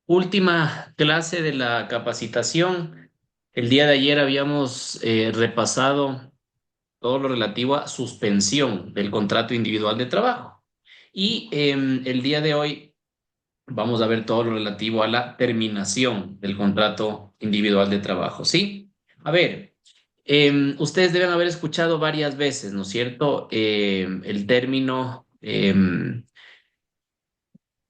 Última clase de la capacitación. El día de ayer habíamos repasado todo lo relativo a suspensión del contrato individual de trabajo. Y el día de hoy vamos a ver todo lo relativo a la terminación del contrato individual de trabajo. ¿Sí? A ver, ustedes deben haber escuchado varias veces, ¿no es cierto? El término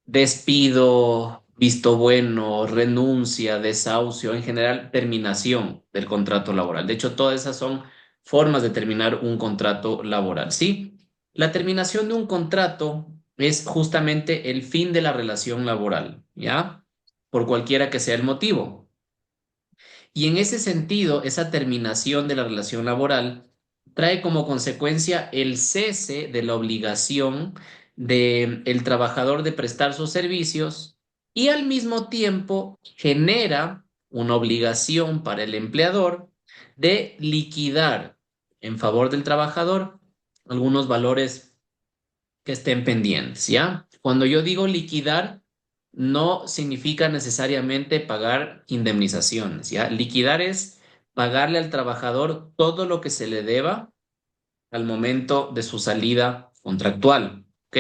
despido, visto bueno, renuncia, desahucio, en general, terminación del contrato laboral. De hecho, todas esas son formas de terminar un contrato laboral, ¿sí? La terminación de un contrato es justamente el fin de la relación laboral, ¿ya? Por cualquiera que sea el motivo. Y en ese sentido, esa terminación de la relación laboral trae como consecuencia el cese de la obligación del trabajador de prestar sus servicios y al mismo tiempo genera una obligación para el empleador de liquidar en favor del trabajador algunos valores que estén pendientes, ¿ya? Cuando yo digo liquidar, no significa necesariamente pagar indemnizaciones, ¿ya? Liquidar es pagarle al trabajador todo lo que se le deba al momento de su salida contractual, ¿ok?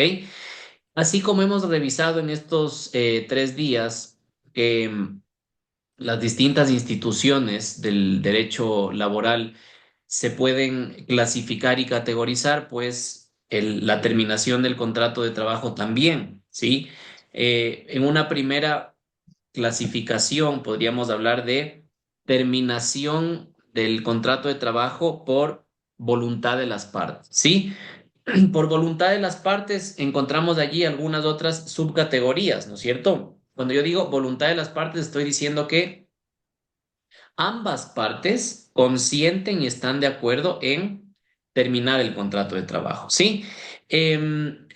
Así como hemos revisado en estos 3 días que las distintas instituciones del derecho laboral se pueden clasificar y categorizar, pues la terminación del contrato de trabajo también, ¿sí? En una primera clasificación podríamos hablar de terminación del contrato de trabajo por voluntad de las partes, ¿sí? Por voluntad de las partes encontramos allí algunas otras subcategorías, ¿no es cierto? Cuando yo digo voluntad de las partes, estoy diciendo que ambas partes consienten y están de acuerdo en terminar el contrato de trabajo, ¿sí?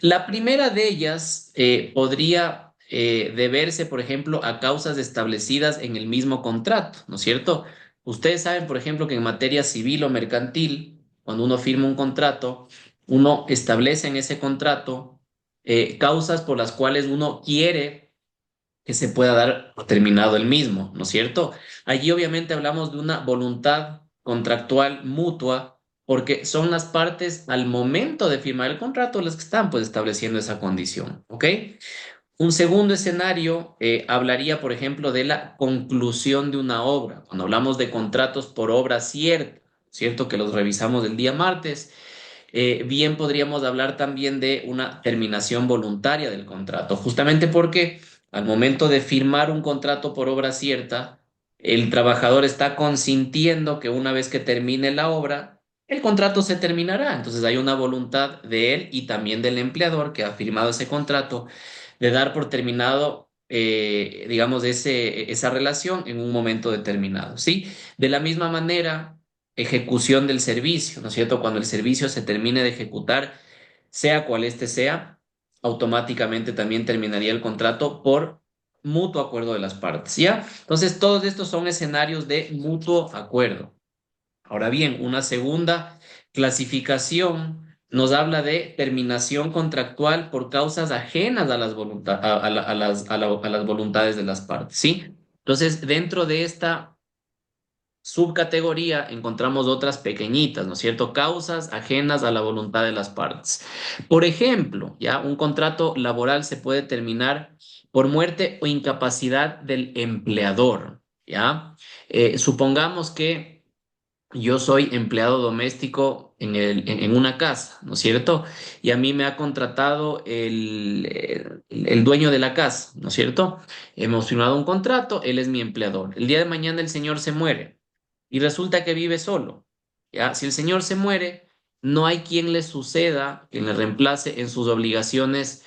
La primera de ellas podría deberse, por ejemplo, a causas establecidas en el mismo contrato, ¿no es cierto? Ustedes saben, por ejemplo, que en materia civil o mercantil, cuando uno firma un contrato, uno establece en ese contrato causas por las cuales uno quiere que se pueda dar por terminado el mismo, ¿no es cierto? Allí obviamente hablamos de una voluntad contractual mutua, porque son las partes al momento de firmar el contrato las que están pues estableciendo esa condición, ¿ok? Un segundo escenario hablaría, por ejemplo, de la conclusión de una obra. Cuando hablamos de contratos por obra cierta, ¿cierto? Que los revisamos el día martes, bien podríamos hablar también de una terminación voluntaria del contrato, justamente porque al momento de firmar un contrato por obra cierta, el trabajador está consintiendo que una vez que termine la obra, el contrato se terminará. Entonces hay una voluntad de él y también del empleador que ha firmado ese contrato de dar por terminado, digamos, esa relación en un momento determinado, ¿sí? De la misma manera, ejecución del servicio, ¿no es cierto? Cuando el servicio se termine de ejecutar, sea cual este sea, automáticamente también terminaría el contrato por mutuo acuerdo de las partes, ¿ya? Entonces, todos estos son escenarios de mutuo acuerdo. Ahora bien, una segunda clasificación nos habla de terminación contractual por causas ajenas a las, a las voluntades de las partes, ¿sí? Entonces, dentro de esta subcategoría encontramos otras pequeñitas, ¿no es cierto? Causas ajenas a la voluntad de las partes. Por ejemplo, ya un contrato laboral se puede terminar por muerte o incapacidad del empleador, ¿ya? Supongamos que yo soy empleado doméstico en una casa, ¿no es cierto? Y a mí me ha contratado el dueño de la casa, ¿no es cierto? Hemos firmado un contrato, él es mi empleador. El día de mañana el señor se muere y resulta que vive solo, ¿ya? Si el señor se muere, no hay quien le suceda, quien le reemplace en sus obligaciones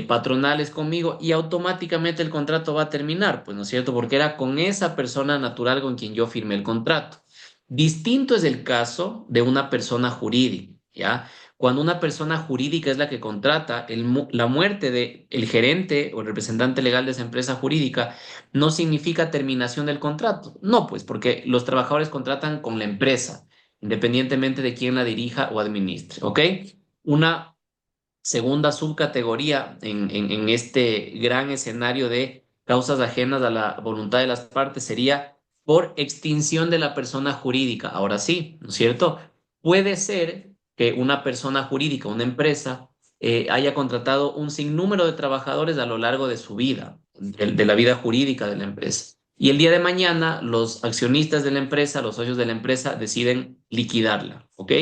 patronales conmigo y automáticamente el contrato va a terminar, pues, ¿no es cierto? Porque era con esa persona natural con quien yo firmé el contrato. Distinto es el caso de una persona jurídica, ¿ya? Cuando una persona jurídica es la que contrata, la muerte de el gerente o el representante legal de esa empresa jurídica no significa terminación del contrato. No, pues, porque los trabajadores contratan con la empresa, independientemente de quién la dirija o administre, ¿ok? Una segunda subcategoría en este gran escenario de causas ajenas a la voluntad de las partes sería por extinción de la persona jurídica. Ahora sí, ¿no es cierto? Puede ser que una persona jurídica, una empresa, haya contratado un sinnúmero de trabajadores a lo largo de su vida, de la vida jurídica de la empresa. Y el día de mañana, los accionistas de la empresa, los socios de la empresa, deciden liquidarla, ¿ok?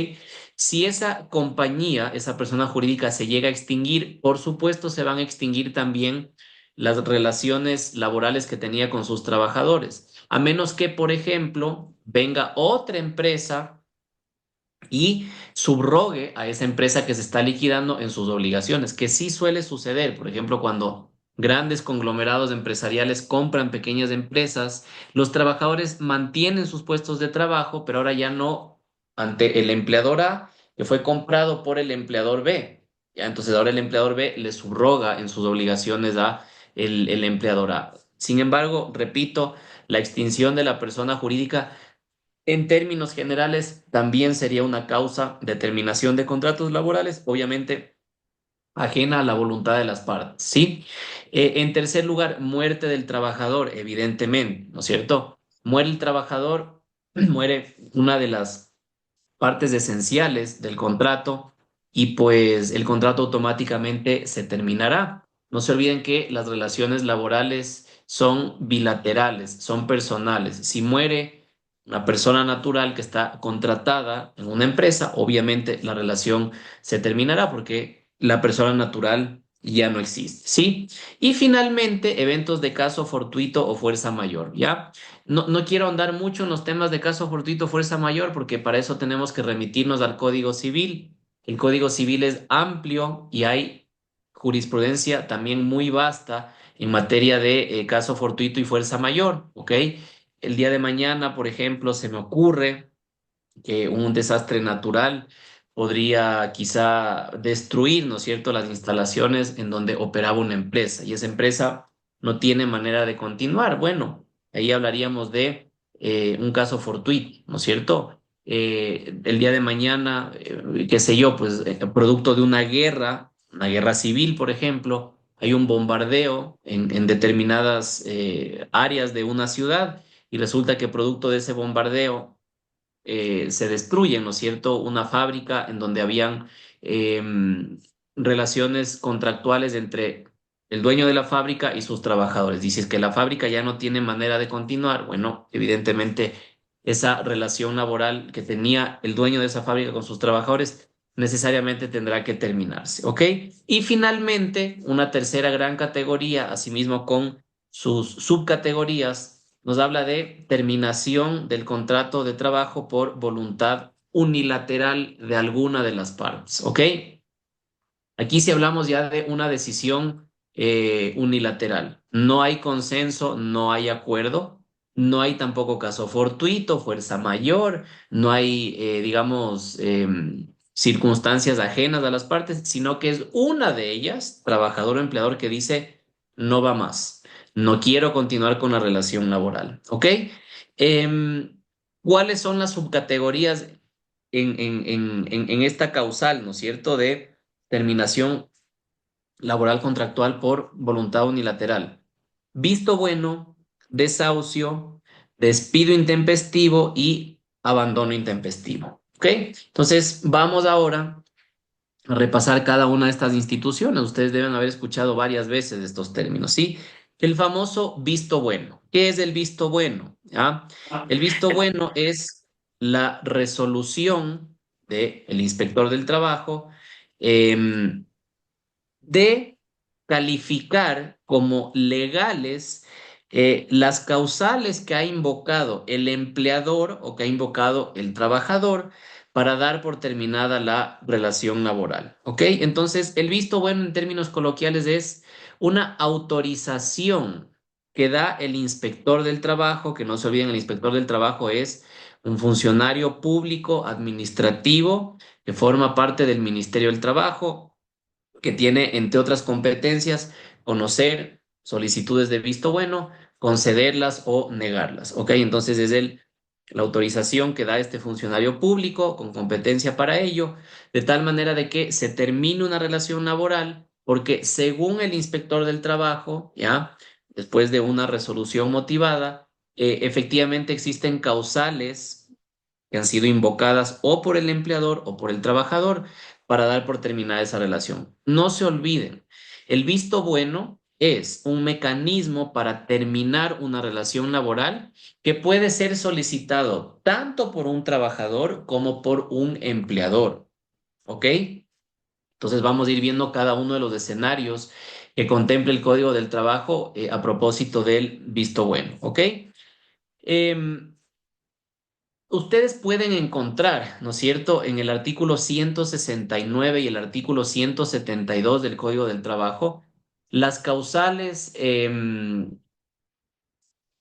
Si esa compañía, esa persona jurídica se llega a extinguir, por supuesto se van a extinguir también las relaciones laborales que tenía con sus trabajadores, a menos que, por ejemplo, venga otra empresa y subrogue a esa empresa que se está liquidando en sus obligaciones, que sí suele suceder, por ejemplo, cuando grandes conglomerados empresariales compran pequeñas empresas, los trabajadores mantienen sus puestos de trabajo, pero ahora ya no ante el empleador A, que fue comprado por el empleador B. Ya, entonces ahora el empleador B le subroga en sus obligaciones a el empleador A. Sin embargo, repito, la extinción de la persona jurídica en términos generales, también sería una causa de terminación de contratos laborales, obviamente ajena a la voluntad de las partes, ¿sí? En tercer lugar, muerte del trabajador, evidentemente, ¿no es cierto? Muere el trabajador, muere una de las partes esenciales del contrato y pues el contrato automáticamente se terminará. No se olviden que las relaciones laborales son bilaterales, son personales. Si muere una persona natural que está contratada en una empresa, obviamente la relación se terminará porque la persona natural ya no existe, ¿sí? Y finalmente, eventos de caso fortuito o fuerza mayor, ¿ya? No quiero ahondar mucho en los temas de caso fortuito fuerza mayor porque para eso tenemos que remitirnos al Código Civil. El Código Civil es amplio y hay jurisprudencia también muy vasta en materia de caso fortuito y fuerza mayor, ¿ok? El día de mañana, por ejemplo, se me ocurre que un desastre natural podría quizá destruir, ¿no es cierto?, las instalaciones en donde operaba una empresa y esa empresa no tiene manera de continuar. Bueno, ahí hablaríamos de un caso fortuito, ¿no es cierto? El día de mañana, qué sé yo, pues producto de una guerra civil, por ejemplo, hay un bombardeo en determinadas áreas de una ciudad y resulta que producto de ese bombardeo se destruye, ¿no es cierto?, una fábrica en donde habían eh, relaciones contractuales entre el dueño de la fábrica y sus trabajadores. Dices que la fábrica ya no tiene manera de continuar. Bueno, evidentemente esa relación laboral que tenía el dueño de esa fábrica con sus trabajadores necesariamente tendrá que terminarse, ¿ok? Y finalmente, una tercera gran categoría, asimismo con sus subcategorías, nos habla de terminación del contrato de trabajo por voluntad unilateral de alguna de las partes, ¿ok? Aquí sí hablamos ya de una decisión unilateral. No hay consenso, no hay acuerdo, no hay tampoco caso fortuito, fuerza mayor, no hay, digamos, circunstancias ajenas a las partes, sino que es una de ellas, trabajador o empleador, que dice, no va más, no quiero continuar con la relación laboral, ¿ok? Em, ¿Cuáles son las subcategorías en esta causal, ¿no es cierto?, de terminación laboral contractual por voluntad unilateral. Visto bueno, desahucio, despido intempestivo y abandono intempestivo. ¿Ok? Entonces, vamos ahora a repasar cada una de estas instituciones. Ustedes deben haber escuchado varias veces estos términos, ¿sí? El famoso visto bueno. ¿Qué es el visto bueno? ¿Ya? El visto bueno es la resolución del inspector del trabajo de calificar como legales las causales que ha invocado el empleador o que ha invocado el trabajador para dar por terminada la relación laboral. ¿Ok? Entonces, el visto bueno en términos coloquiales es una autorización que da el inspector del trabajo, que no se olviden, el inspector del trabajo es un funcionario público administrativo que forma parte del Ministerio del Trabajo, que tiene, entre otras competencias, conocer solicitudes de visto bueno, concederlas o negarlas. ¿Ok? Entonces es la autorización que da este funcionario público con competencia para ello, de tal manera de que se termine una relación laboral, porque según el inspector del trabajo, ¿ya? después de una resolución motivada, efectivamente existen causales que han sido invocadas o por el empleador o por el trabajador para dar por terminada esa relación. No se olviden, el visto bueno es un mecanismo para terminar una relación laboral que puede ser solicitado tanto por un trabajador como por un empleador. ¿Ok? Entonces vamos a ir viendo cada uno de los escenarios que contemple el Código del Trabajo a propósito del visto bueno. ¿Ok? Em, Ustedes pueden encontrar, ¿no es cierto?, en el artículo 169 y el artículo 172 del Código del Trabajo, las causales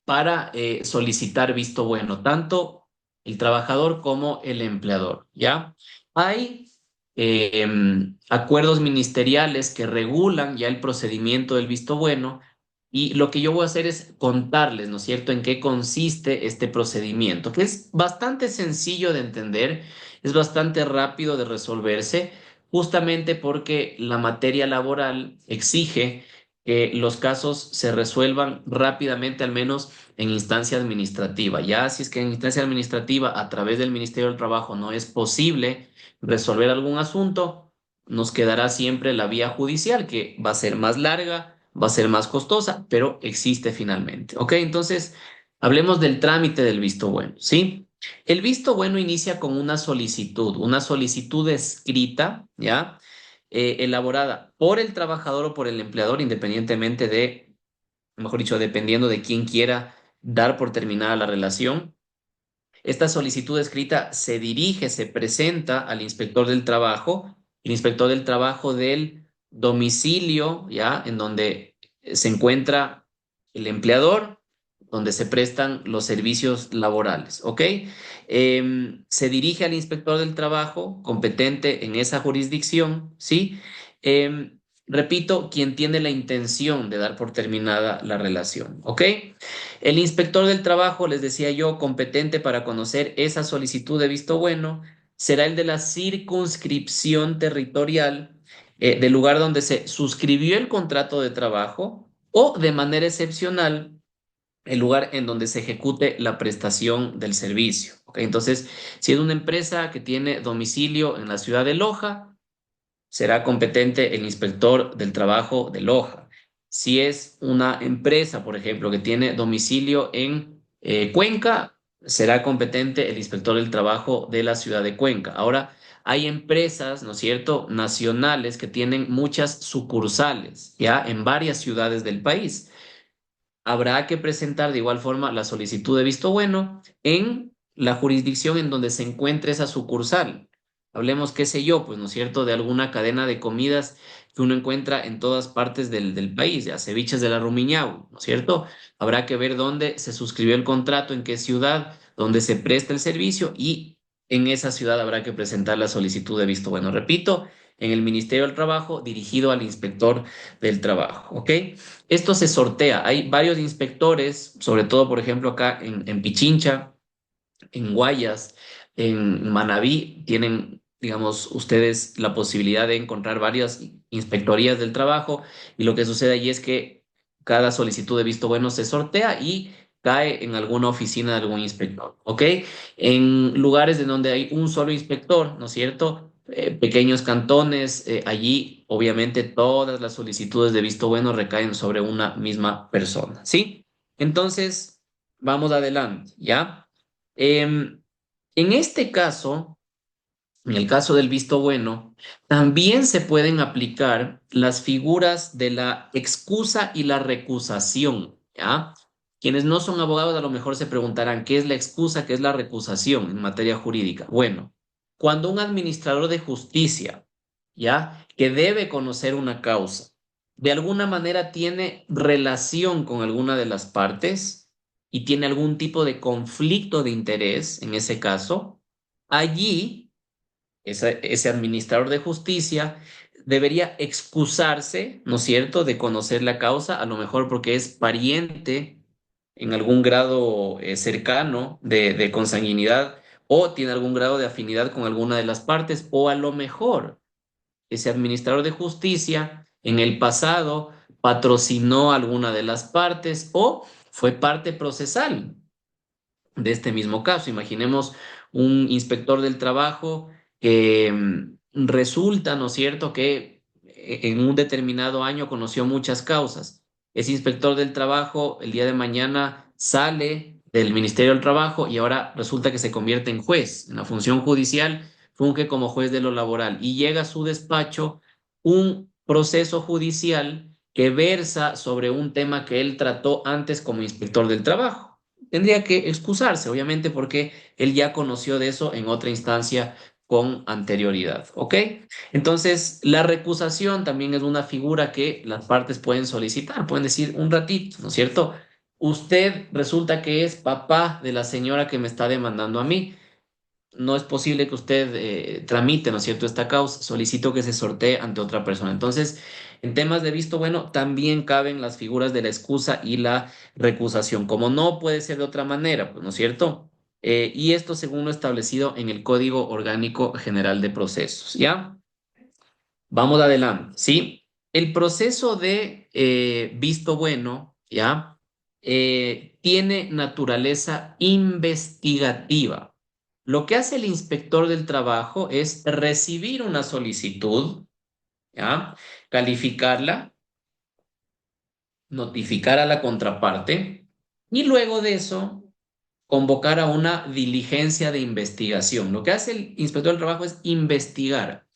para solicitar visto bueno, tanto el trabajador como el empleador, ¿ya? Hay acuerdos ministeriales que regulan ya el procedimiento del visto bueno y lo que yo voy a hacer es contarles, ¿no es cierto?, en qué consiste este procedimiento, que es bastante sencillo de entender, es bastante rápido de resolverse, justamente porque la materia laboral exige que los casos se resuelvan rápidamente, al menos en instancia administrativa. Ya si es que en instancia administrativa, a través del Ministerio del Trabajo, no es posible resolver algún asunto, nos quedará siempre la vía judicial, que va a ser más larga, va a ser más costosa, pero existe finalmente. ¿Ok? Entonces, hablemos del trámite del visto bueno, ¿sí? El visto bueno inicia con una solicitud escrita, ¿ya? Elaborada por el trabajador o por el empleador, independientemente de, mejor dicho, dependiendo de quién quiera dar por terminada la relación. Esta solicitud escrita se dirige, se presenta al inspector del trabajo, el inspector del trabajo del domicilio, ¿ya? En donde se encuentra el empleador, donde se prestan los servicios laborales, ¿ok? Se dirige al inspector del trabajo competente en esa jurisdicción, ¿sí? Repito, quien tiene la intención de dar por terminada la relación, ¿ok? El inspector del trabajo, les decía yo, competente para conocer esa solicitud de visto bueno, será el de la circunscripción territorial del lugar donde se suscribió el contrato de trabajo o, de manera excepcional, el lugar en donde se ejecute la prestación del servicio. ¿Ok? Entonces, si es una empresa que tiene domicilio en la ciudad de Loja, será competente el inspector del trabajo de Loja. Si es una empresa, por ejemplo, que tiene domicilio en Cuenca, será competente el inspector del trabajo de la ciudad de Cuenca. Ahora, hay empresas, ¿no es cierto?, nacionales que tienen muchas sucursales, ya en varias ciudades del país. Habrá que presentar de igual forma la solicitud de visto bueno en la jurisdicción en donde se encuentre esa sucursal. Hablemos, qué sé yo, pues, ¿no es cierto?, de alguna cadena de comidas que uno encuentra en todas partes del país, ya ceviches de la Rumiñahui, ¿no es cierto? Habrá que ver dónde se suscribió el contrato, en qué ciudad, dónde se presta el servicio y en esa ciudad habrá que presentar la solicitud de visto bueno. Repito, en el Ministerio del Trabajo dirigido al inspector del trabajo, ¿ok? Esto se sortea. Hay varios inspectores, sobre todo, por ejemplo, acá en Pichincha, en Guayas, en Manabí, tienen, digamos, ustedes la posibilidad de encontrar varias inspectorías del trabajo y lo que sucede allí es que cada solicitud de visto bueno se sortea y cae en alguna oficina de algún inspector, ¿ok? En lugares en donde hay un solo inspector, ¿no es cierto? Pequeños cantones, allí obviamente todas las solicitudes de visto bueno recaen sobre una misma persona, ¿sí? Entonces, vamos adelante, ¿ya? Em, en este caso, en el caso del visto bueno, también se pueden aplicar las figuras de la excusa y la recusación, ¿ya? Quienes no son abogados a lo mejor se preguntarán, ¿qué es la excusa, qué es la recusación en materia jurídica? Bueno, cuando un administrador de justicia, ¿ya? Que debe conocer una causa, de alguna manera tiene relación con alguna de las partes y tiene algún tipo de conflicto de interés en ese caso, allí ese administrador de justicia debería excusarse, ¿no es cierto?, de conocer la causa, a lo mejor porque es pariente en algún grado cercano de consanguinidad o tiene algún grado de afinidad con alguna de las partes, o a lo mejor ese administrador de justicia en el pasado patrocinó alguna de las partes o fue parte procesal de este mismo caso. Imaginemos un inspector del trabajo que resulta, ¿no es cierto?, que en un determinado año conoció muchas causas. Ese inspector del trabajo el día de mañana sale del Ministerio del Trabajo y ahora resulta que se convierte en juez. En la función judicial funge como juez de lo laboral y llega a su despacho un proceso judicial que versa sobre un tema que él trató antes como inspector del trabajo. Tendría que excusarse, obviamente, porque él ya conoció de eso en otra instancia con anterioridad, ¿ok? Entonces, la recusación también es una figura que las partes pueden solicitar, pueden decir un ratito, ¿no es cierto? Usted resulta que es papá de la señora que me está demandando a mí. No es posible que usted tramite, ¿no es cierto?, esta causa. Solicito que se sortee ante otra persona. Entonces, en temas de visto bueno, también caben las figuras de la excusa y la recusación, como no puede ser de otra manera, pues, ¿no es cierto? Y esto según lo establecido en el Código Orgánico General de Procesos, ¿ya? Vamos adelante, ¿sí? El proceso de visto bueno, ¿ya? Tiene naturaleza investigativa. Lo que hace el inspector del trabajo es recibir una solicitud, ¿ya? Calificarla, notificar a la contraparte y luego de eso convocar a una diligencia de investigación. Lo que hace el inspector del trabajo es investigar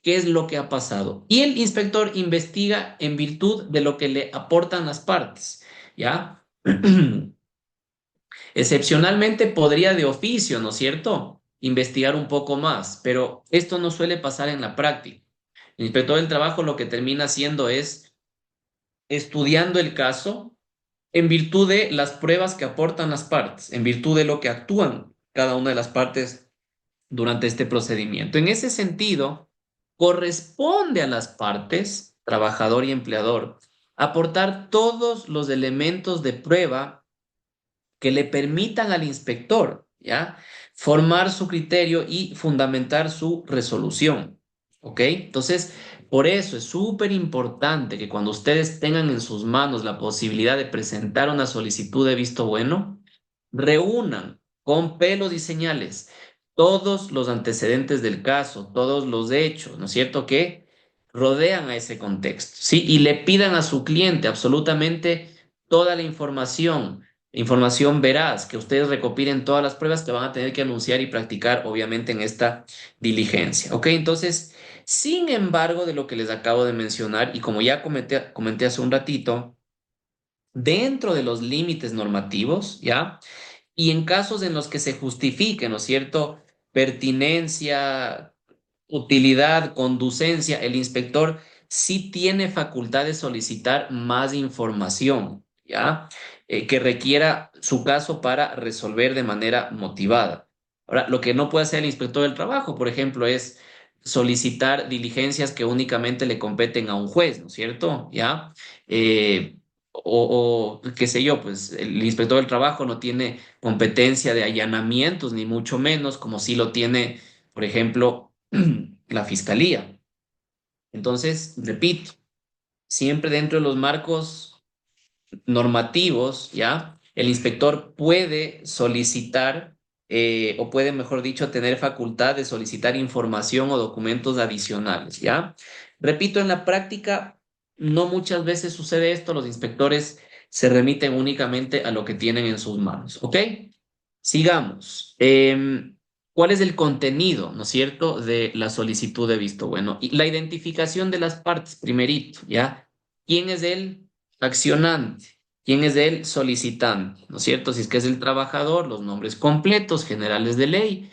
qué es lo que ha pasado. Y el inspector investiga en virtud de lo que le aportan las partes, ¿ya? Excepcionalmente podría de oficio, ¿no es cierto?, investigar un poco más, pero esto no suele pasar en la práctica. El inspector del trabajo lo que termina haciendo es estudiando el caso en virtud de las pruebas que aportan las partes, en virtud de lo que actúan cada una de las partes durante este procedimiento. En ese sentido, corresponde a las partes, trabajador y empleador, aportar todos los elementos de prueba que le permitan al inspector, ¿ya?, formar su criterio y fundamentar su resolución. ¿Ok? Entonces, por eso es súper importante que cuando ustedes tengan en sus manos la posibilidad de presentar una solicitud de visto bueno, reúnan con pelos y señales todos los antecedentes del caso, todos los hechos, ¿no es cierto?, que rodean a ese contexto, ¿sí? Y le pidan a su cliente absolutamente toda la información veraz, que ustedes recopilen todas las pruebas que van a tener que anunciar y practicar, obviamente, en esta diligencia, ¿ok? Entonces, sin embargo, de lo que les acabo de mencionar, y como ya comenté hace un ratito, dentro de los límites normativos, ¿ya? Y en casos en los que se justifique, ¿no es cierto?, pertinencia, utilidad, conducencia, el inspector sí tiene facultad de solicitar más información, ¿ya? Que requiera su caso para resolver de manera motivada. Ahora, lo que no puede hacer el inspector del trabajo, por ejemplo, es solicitar diligencias que únicamente le competen a un juez, ¿no es cierto? ¿Ya? Qué sé yo, pues el inspector del trabajo no tiene competencia de allanamientos, ni mucho menos, como sí lo tiene, por ejemplo, la fiscalía. Entonces, repito, siempre dentro de los marcos normativos, ¿ya? El inspector puede solicitar, o puede, mejor dicho, tener facultad de solicitar información o documentos adicionales, ¿ya? Repito, en la práctica no muchas veces sucede esto, los inspectores se remiten únicamente a lo que tienen en sus manos, ¿ok? Sigamos. ¿Cuál es el contenido, no es cierto?, de la solicitud de visto bueno? Y la identificación de las partes, primerito, ¿ya? ¿Quién es el accionante? ¿Quién es el solicitante? ¿No es cierto? Si es que es el trabajador, los nombres completos, generales de ley.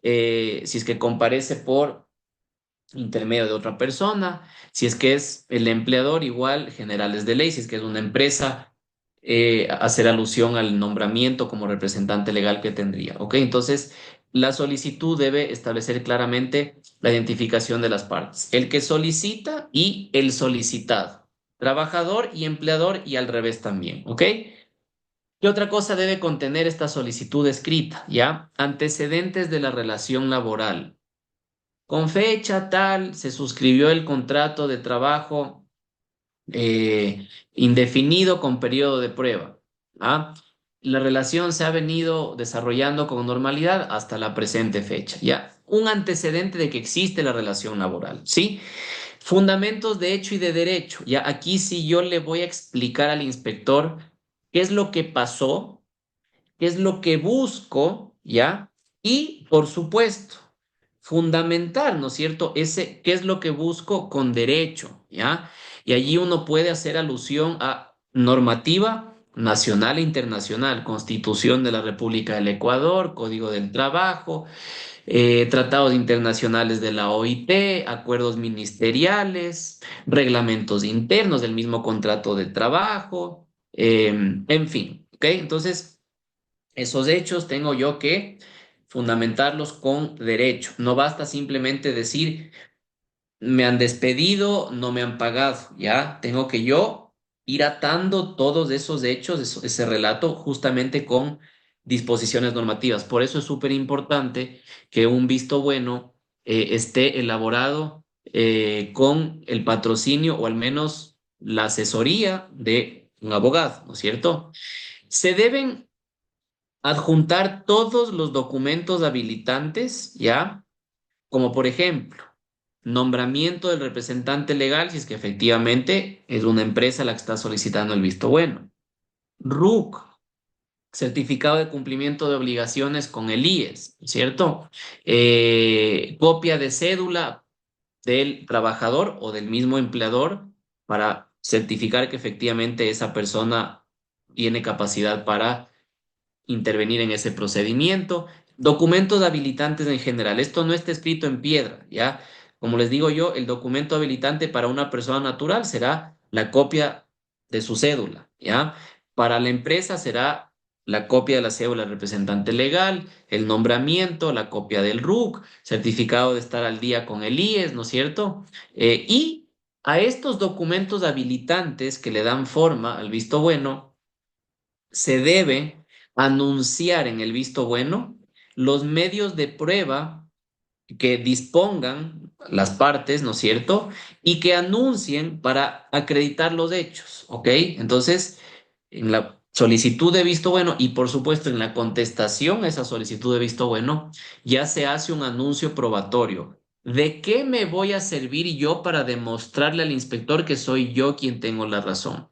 Si es que comparece por intermedio de otra persona. Si es que es el empleador, igual, generales de ley. Si es que es una empresa, hacer alusión al nombramiento como representante legal que tendría. ¿Ok? Entonces, la solicitud debe establecer claramente la identificación de las partes. El que solicita y el solicitado. Trabajador y empleador y al revés también. ¿Ok? ¿Qué otra cosa debe contener esta solicitud escrita? ¿Ya? Antecedentes de la relación laboral. Con fecha tal se suscribió el contrato de trabajo indefinido con periodo de prueba. ¿Ah? La relación se ha venido desarrollando con normalidad hasta la presente fecha. Ya, un antecedente de que existe la relación laboral, ¿sí? Fundamentos de hecho y de derecho. Ya, aquí sí yo le voy a explicar al inspector qué es lo que pasó, qué es lo que busco, ¿ya? Y, por supuesto, fundamental, ¿no es cierto? Ese, ¿qué es lo que busco con derecho, ¿ya? Y allí uno puede hacer alusión a normativa nacional e internacional, Constitución de la República del Ecuador, Código del Trabajo, tratados internacionales de la OIT, acuerdos ministeriales, reglamentos internos del mismo contrato de trabajo, en fin, ¿ok? Entonces, esos hechos tengo yo que fundamentarlos con derecho. No basta simplemente decir, me han despedido, no me han pagado, ¿ya? Tengo que yo ir atando todos esos hechos, ese relato, justamente con disposiciones normativas. Por eso es súper importante que un visto bueno esté elaborado con el patrocinio o al menos la asesoría de un abogado, ¿no es cierto? Se deben adjuntar todos los documentos habilitantes, ¿ya? Como por ejemplo, nombramiento del representante legal, si es que efectivamente es una empresa la que está solicitando el visto bueno. RUC, certificado de cumplimiento de obligaciones con el IES, ¿cierto? Copia de cédula del trabajador o del mismo empleador para certificar que efectivamente esa persona tiene capacidad para intervenir en ese procedimiento. Documentos habilitantes en general. Esto no está escrito en piedra, ¿ya? Como les digo yo, el documento habilitante para una persona natural será la copia de su cédula, ¿ya? Para la empresa será la copia de la cédula del representante legal, el nombramiento, la copia del RUC, certificado de estar al día con el IES, ¿no es cierto? Y a estos documentos habilitantes que le dan forma al visto bueno, se debe anunciar en el visto bueno los medios de prueba que dispongan las partes, ¿no es cierto? Y que anuncien para acreditar los hechos, ¿ok? Entonces, en la solicitud de visto bueno y por supuesto en la contestación a esa solicitud de visto bueno, ya se hace un anuncio probatorio. ¿De qué me voy a servir yo para demostrarle al inspector que soy yo quien tengo la razón?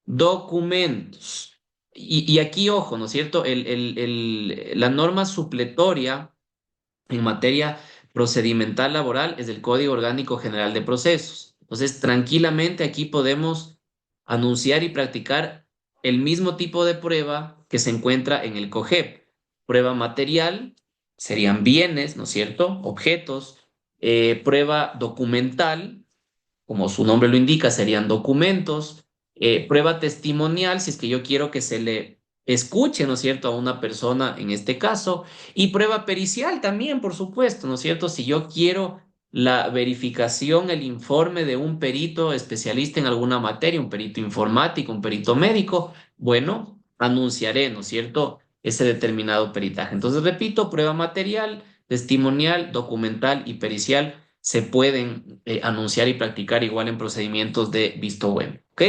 Documentos. Y aquí, ojo, ¿no es cierto? La norma supletoria en materia procedimental laboral es el Código Orgánico General de Procesos. Entonces, tranquilamente aquí podemos anunciar y practicar el mismo tipo de prueba que se encuentra en el COGEP. Prueba material serían bienes, ¿no es cierto? Objetos. Prueba documental como su nombre lo indica, serían documentos, prueba testimonial, si es que yo quiero que se le escuche, ¿no es cierto?, a una persona en este caso, y prueba pericial también, por supuesto, ¿no es cierto? Si yo quiero la verificación, el informe de un perito especialista en alguna materia, un perito informático, un perito médico, bueno, anunciaré, ¿no es cierto?, ese determinado peritaje. Entonces, repito, prueba material, testimonial, documental y pericial se pueden anunciar y practicar igual en procedimientos de visto bueno, ¿ok?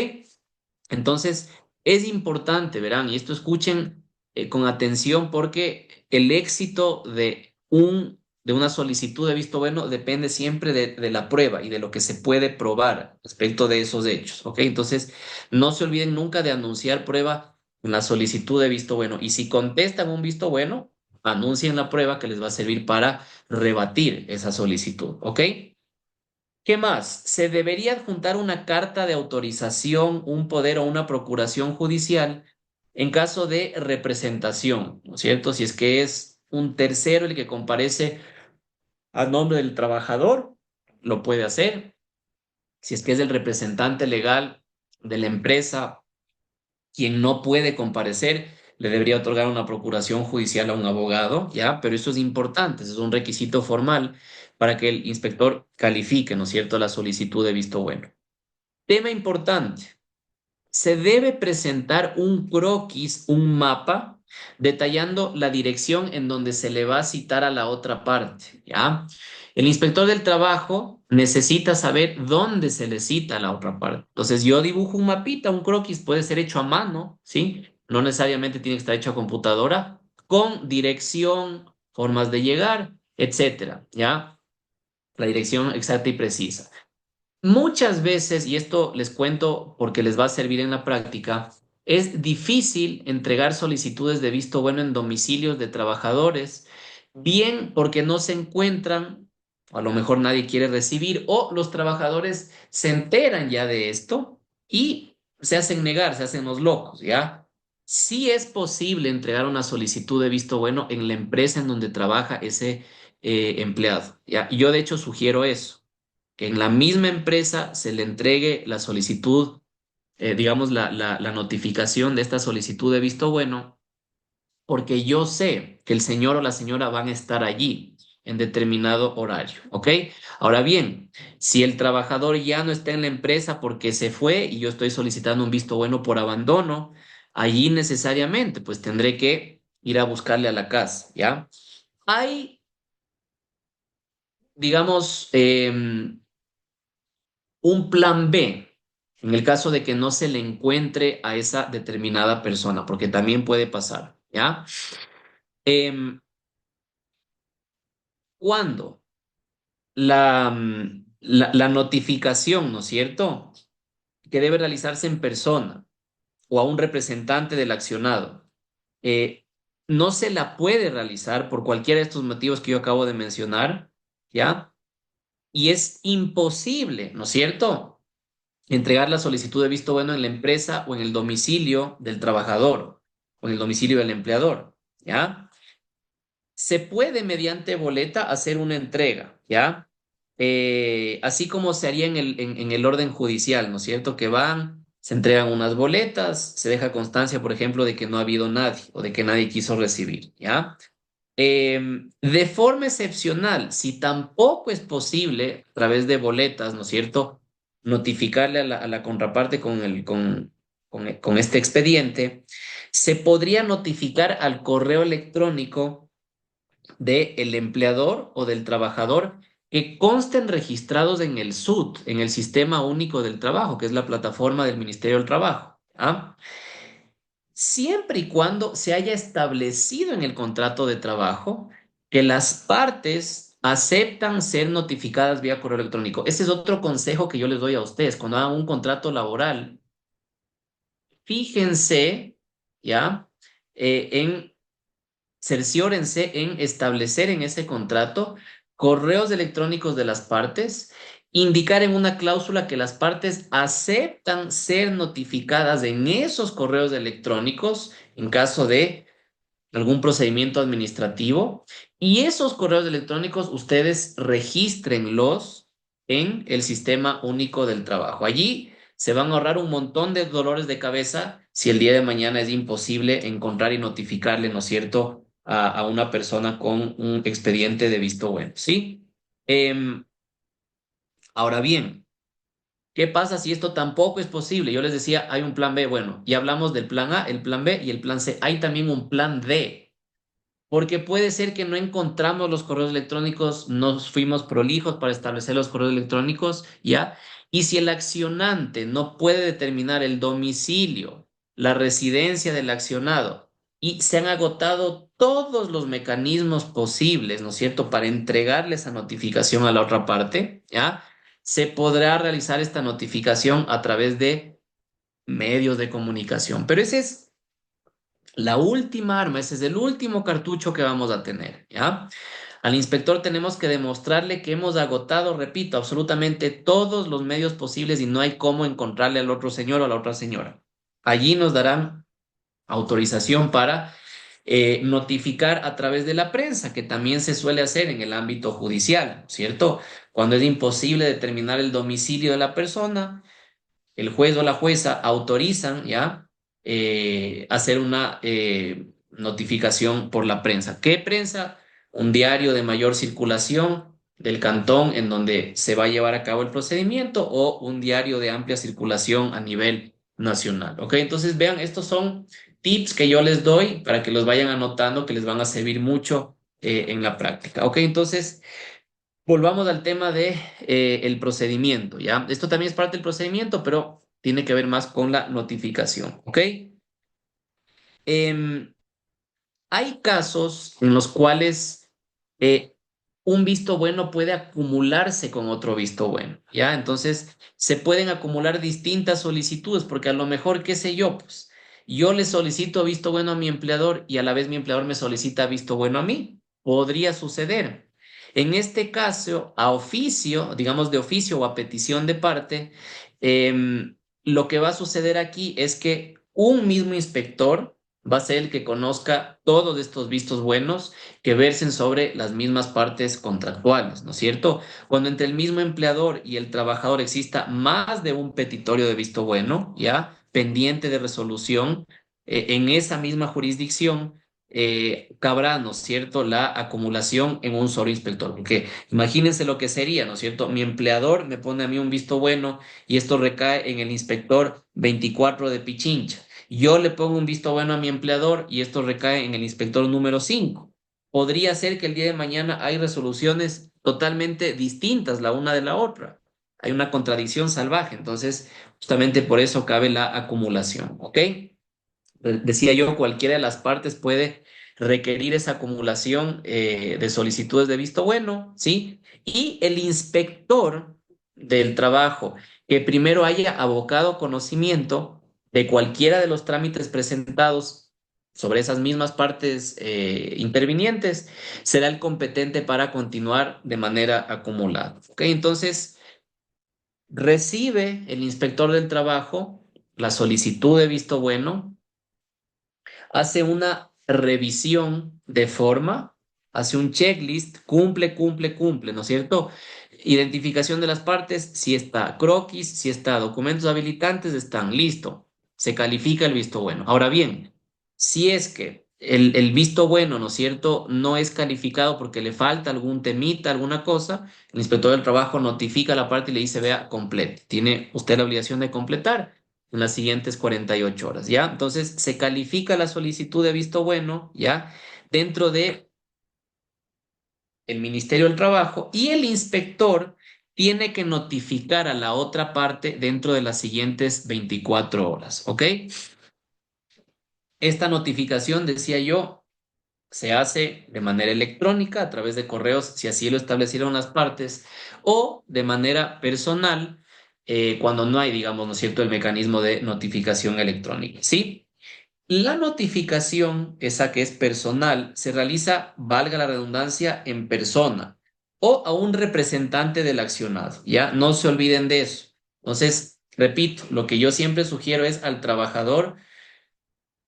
Entonces, es importante, verán, y esto escuchen con atención porque el éxito de una solicitud de visto bueno depende siempre de la prueba y de lo que se puede probar respecto de esos hechos, ¿ok? Entonces, no se olviden nunca de anunciar prueba en la solicitud de visto bueno y si contestan un visto bueno, anuncien la prueba que les va a servir para rebatir esa solicitud, ¿ok? ¿Qué más? Se debería adjuntar una carta de autorización, un poder o una procuración judicial en caso de representación, ¿no es cierto? Si es que es un tercero el que comparece a nombre del trabajador, lo puede hacer. Si es que es el representante legal de la empresa quien no puede comparecer, le debería otorgar una procuración judicial a un abogado, ¿ya? Pero eso es importante, eso es un requisito formal para que el inspector califique, ¿no es cierto?, la solicitud de visto bueno. Tema importante, se debe presentar un croquis, un mapa detallando la dirección en donde se le va a citar a la otra parte, ¿ya? El inspector del trabajo necesita saber dónde se le cita a la otra parte. Entonces yo dibujo un mapita, un croquis, puede ser hecho a mano, ¿sí? No necesariamente tiene que estar hecho a computadora, con dirección, formas de llegar, etcétera, ¿ya? La dirección exacta y precisa. Muchas veces, y esto les cuento porque les va a servir en la práctica, es difícil entregar solicitudes de visto bueno en domicilios de trabajadores, bien porque no se encuentran, o a lo mejor nadie quiere recibir, o los trabajadores se enteran ya de esto y se hacen negar, se hacen los locos, ¿ya? Sí es posible entregar una solicitud de visto bueno en la empresa en donde trabaja ese empleado, ¿ya? Y yo de hecho sugiero eso que en la misma empresa se le entregue la solicitud, digamos, la notificación de esta solicitud de visto bueno, porque yo sé que el señor o la señora van a estar allí en determinado horario, ¿ok? Ahora bien, si el trabajador ya no está en la empresa porque se fue y yo estoy solicitando un visto bueno por abandono, allí necesariamente pues tendré que ir a buscarle a la casa, ¿ya? Hay, digamos, un plan B en el caso de que no se le encuentre a esa determinada persona, porque también puede pasar, ¿ya? Em, Cuando la notificación, ¿no es cierto?, que debe realizarse en persona o a un representante del accionado, eh, no se la puede realizar por cualquiera de estos motivos que yo acabo de mencionar, ¿ya? Y es imposible, ¿no es cierto?, entregar la solicitud de visto bueno en la empresa o en el domicilio del trabajador o en el domicilio del empleador, ¿ya? Se puede mediante boleta hacer una entrega, ¿ya? Así como se haría en el orden judicial, ¿no es cierto? Que van, se entregan unas boletas, se deja constancia, por ejemplo, de que no ha habido nadie o de que nadie quiso recibir, ¿ya? De forma excepcional, si tampoco es posible a través de boletas, ¿no es cierto?, notificarle a la contraparte con este expediente, se podría notificar al correo electrónico del empleador o del trabajador que consten registrados en el SUT, en el Sistema Único del Trabajo, que es la plataforma del Ministerio del Trabajo. ¿Ah? Siempre y cuando se haya establecido en el contrato de trabajo que las partes aceptan ser notificadas vía correo electrónico. Ese es otro consejo que yo les doy a ustedes. Cuando hagan un contrato laboral, fíjense, ¿ya? En cerciórense en establecer en ese contrato correos electrónicos de las partes, indicar en una cláusula que las partes aceptan ser notificadas en esos correos electrónicos en caso de algún procedimiento administrativo y esos correos electrónicos ustedes regístrenlos en el Sistema Único del Trabajo. Allí se van a ahorrar un montón de dolores de cabeza si el día de mañana es imposible encontrar y notificarle, ¿no es cierto?, a una persona con un expediente de visto bueno, ¿sí? Em, Ahora bien, ¿qué pasa si esto tampoco es posible? Yo les decía, hay un plan B. Bueno, ya hablamos del plan A, el plan B y el plan C. Hay también un plan D. Porque puede ser que no encontramos los correos electrónicos, no fuimos prolijos para establecer los correos electrónicos, ¿ya? Y si el accionante no puede determinar el domicilio, la residencia del accionado, y se han agotado todos los mecanismos posibles, ¿no es cierto?, para entregarle esa notificación a la otra parte, ¿ya? Se podrá realizar esta notificación a través de medios de comunicación. Pero ese es la última arma, ese es el último cartucho que vamos a tener, ¿ya? Al inspector tenemos que demostrarle que hemos agotado, repito, absolutamente todos los medios posibles y no hay cómo encontrarle al otro señor o a la otra señora. Allí nos darán autorización para notificar a través de la prensa, que también se suele hacer en el ámbito judicial, ¿cierto? Cuando es imposible determinar el domicilio de la persona, el juez o la jueza autorizan ya hacer una notificación por la prensa. ¿Qué prensa? Un diario de mayor circulación del cantón en donde se va a llevar a cabo el procedimiento o un diario de amplia circulación a nivel nacional. ¿Ok? Entonces, vean, estos son tips que yo les doy para que los vayan anotando, que les van a servir mucho en la práctica. Ok, entonces volvamos al tema de el procedimiento, ¿ya? Esto también es parte del procedimiento, pero tiene que ver más con la notificación, ¿ok? Em, Hay casos en los cuales eh, un visto bueno puede acumularse con otro visto bueno, ¿ya? Entonces, se pueden acumular distintas solicitudes, porque a lo mejor, qué sé yo, pues yo le solicito visto bueno a mi empleador y a la vez mi empleador me solicita visto bueno a mí. Podría suceder. En este caso, a oficio, digamos de oficio o a petición de parte, lo que va a suceder aquí es que un mismo inspector va a ser el que conozca todos estos vistos buenos que versen sobre las mismas partes contractuales, ¿no es cierto? Cuando entre el mismo empleador y el trabajador exista más de un petitorio de visto bueno, ya pendiente de resolución, en esa misma jurisdicción cabrá, ¿no es cierto?, la acumulación en un solo inspector. Porque imagínense lo que sería, ¿no es cierto? Mi empleador me pone a mí un visto bueno y esto recae en el inspector 24 de Pichincha. Yo le pongo un visto bueno a mi empleador y esto recae en el inspector número 5. Podría ser que el día de mañana hay resoluciones totalmente distintas la una de la otra. Hay una contradicción salvaje, entonces justamente por eso cabe la acumulación, ¿ok? Decía yo, cualquiera de las partes puede requerir esa acumulación de solicitudes de visto bueno, ¿sí? Y el inspector del trabajo que primero haya abocado conocimiento de cualquiera de los trámites presentados sobre esas mismas partes intervinientes, será el competente para continuar de manera acumulada. ¿Ok? Entonces, recibe el inspector del trabajo la solicitud de visto bueno, hace una revisión de forma, hace un checklist, cumple, cumple, cumple, ¿no es cierto? Identificación de las partes, si está croquis, si está documentos habilitantes, están listo. Se califica el visto bueno. Ahora bien, si es que el visto bueno, ¿no es cierto?, no es calificado porque le falta algún temita, alguna cosa, el inspector del trabajo notifica a la parte y le dice, vea, complete. Tiene usted la obligación de completar en las siguientes 48 horas, ¿ya? Entonces, se califica la solicitud de visto bueno, ¿ya? Dentro de el Ministerio del Trabajo y el inspector tiene que notificar a la otra parte dentro de las siguientes 24 horas, ¿ok? Esta notificación, decía yo, se hace de manera electrónica a través de correos, si así lo establecieron las partes, o de manera personal, cuando no hay, digamos, ¿no es cierto?, el mecanismo de notificación electrónica, ¿sí? La notificación, esa que es personal, se realiza, valga la redundancia, en persona o a un representante del accionado, ¿ya? No se olviden de eso. Entonces, repito, lo que yo siempre sugiero es al trabajador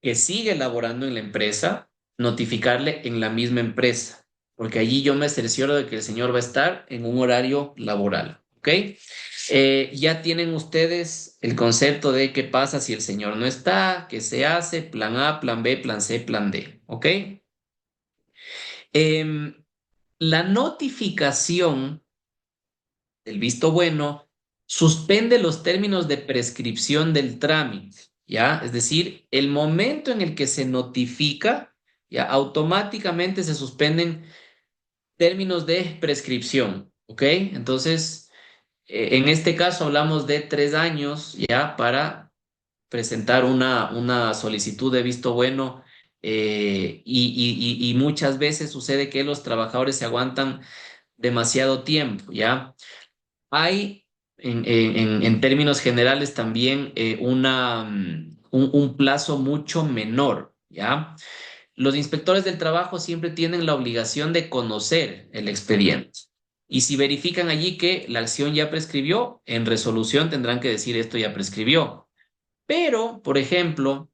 que sigue laborando en la empresa, notificarle en la misma empresa, porque allí yo me cercioro de que el señor va a estar en un horario laboral, ¿ok? Ya tienen ustedes el concepto de qué pasa si el señor no está, qué se hace, plan A, plan B, plan C, plan D, ¿ok? Em, la notificación del visto bueno suspende los términos de prescripción del trámite, ¿ya? Es decir, el momento en el que se notifica, ya automáticamente se suspenden términos de prescripción, ¿ok? Entonces, en este caso hablamos de 3 años, ¿ya? Para presentar una solicitud de visto bueno y muchas veces sucede que los trabajadores se aguantan demasiado tiempo, ¿ya? Hay en términos generales también un plazo mucho menor, ¿ya? Los inspectores del trabajo siempre tienen la obligación de conocer el expediente. Y si verifican allí que la acción ya prescribió, en resolución tendrán que decir esto ya prescribió. Pero, por ejemplo,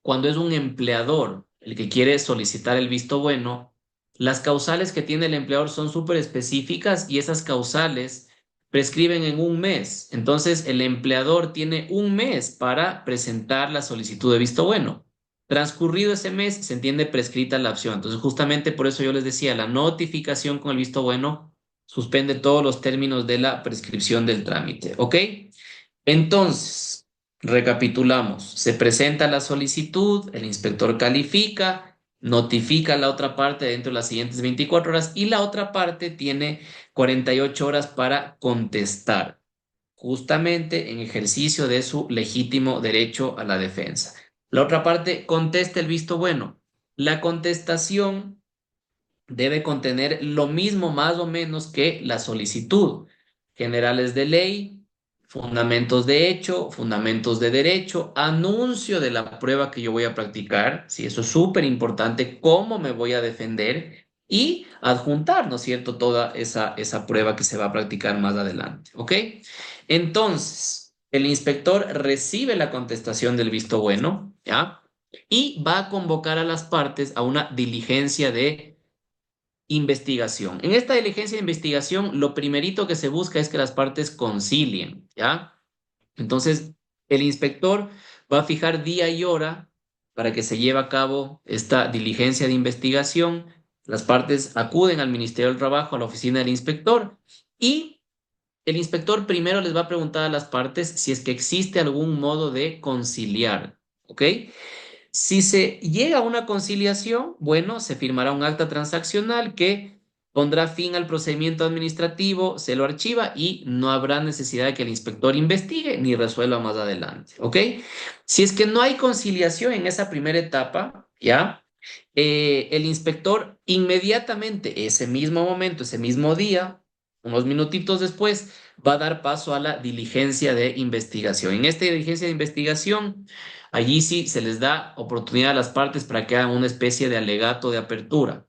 cuando es un empleador el que quiere solicitar el visto bueno, las causales que tiene el empleador son súper específicas y esas causales prescriben en un mes. Entonces, el empleador tiene un mes para presentar la solicitud de visto bueno. Transcurrido ese mes, se entiende prescrita la opción. Entonces, justamente por eso yo les decía, la notificación con el visto bueno suspende todos los términos de la prescripción del trámite. ¿Ok? Entonces, Recapitulamos. Se presenta la solicitud, el inspector califica, notifica a la otra parte dentro de las siguientes 24 horas y la otra parte tiene 48 horas para contestar, justamente en ejercicio de su legítimo derecho a la defensa. La otra parte contesta el visto bueno. La contestación debe contener lo mismo más o menos que la solicitud. Generales de ley, fundamentos de hecho, fundamentos de derecho, anuncio de la prueba que yo voy a practicar, si eso es súper importante, cómo me voy a defender y adjuntar, ¿no es cierto?, toda esa prueba que se va a practicar más adelante, ¿ok? Entonces, el inspector recibe la contestación del visto bueno, ¿ya? Y va a convocar a las partes a una diligencia de investigación. En esta diligencia de investigación, lo primerito que se busca es que las partes concilien, ¿ya? Entonces, el inspector va a fijar día y hora para que se lleve a cabo esta diligencia de investigación. Las partes acuden al Ministerio del Trabajo, a la oficina del inspector, y el inspector primero les va a preguntar a las partes si es que existe algún modo de conciliar, ¿ok? Si se llega a una conciliación, bueno, se firmará un acta transaccional que pondrá fin al procedimiento administrativo, se lo archiva y no habrá necesidad de que el inspector investigue ni resuelva más adelante, ¿ok? Si es que no hay conciliación en esa primera etapa, ¿ya? El inspector inmediatamente, ese mismo momento, ese mismo día, unos minutitos después, va a dar paso a la diligencia de investigación. En esta diligencia de investigación, allí sí se les da oportunidad a las partes para que hagan una especie de alegato de apertura.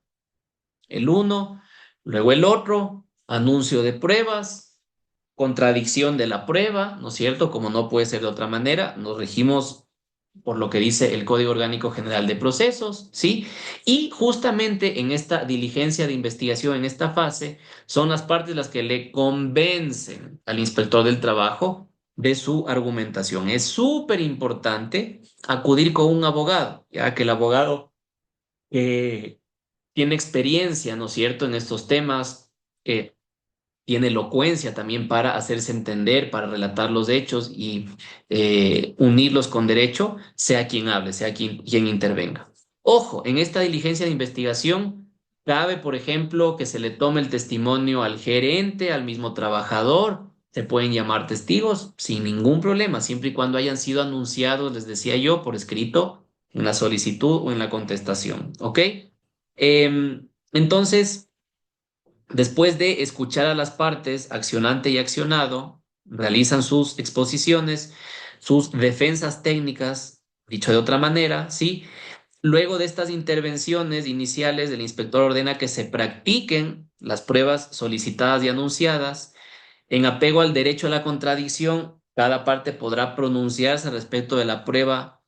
El uno, luego el otro, anuncio de pruebas, contradicción de la prueba, ¿no es cierto? Como no puede ser de otra manera, nos regimos por lo que dice el Código Orgánico General de Procesos, ¿sí? Y justamente en esta diligencia de investigación, en esta fase, son las partes las que le convencen al inspector del trabajo de su argumentación. Es súper importante acudir con un abogado, ya que el abogado tiene experiencia, ¿no es cierto?, en estos temas, tiene elocuencia también para hacerse entender, para relatar los hechos y unirlos con derecho, sea quien hable, sea quien intervenga. Ojo, en esta diligencia de investigación cabe, por ejemplo, que se le tome el testimonio al gerente, al mismo trabajador. Se pueden llamar testigos sin ningún problema, siempre y cuando hayan sido anunciados, les decía yo, por escrito, en la solicitud o en la contestación. ¿Ok? Entonces, después de escuchar a las partes, accionante y accionado, realizan sus exposiciones, sus defensas técnicas, dicho de otra manera, ¿sí? Luego de estas intervenciones iniciales, el inspector ordena que se practiquen las pruebas solicitadas y anunciadas. En apego al derecho a la contradicción, cada parte podrá pronunciarse respecto de la prueba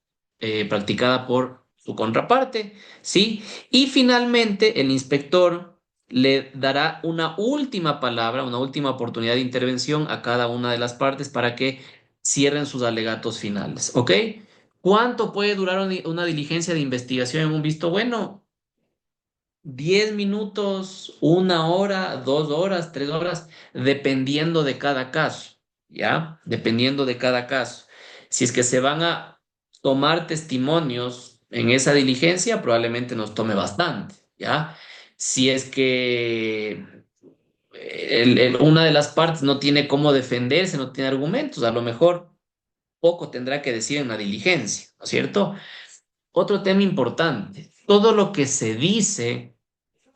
practicada por su contraparte, ¿sí? Y finalmente, el inspector le dará una última palabra, una última oportunidad de intervención a cada una de las partes para que cierren sus alegatos finales, ¿ok? ¿Cuánto puede durar una diligencia de investigación en un visto bueno? 10 minutos, 1 hora, 2 horas, 3 horas, dependiendo de cada caso, ¿ya? Dependiendo de cada caso. Si es que se van a tomar testimonios en esa diligencia, probablemente nos tome bastante, ¿ya? Si es que una de las partes no tiene cómo defenderse, no tiene argumentos, a lo mejor poco tendrá que decir en la diligencia, ¿no es cierto? Otro tema importante, todo lo que se dice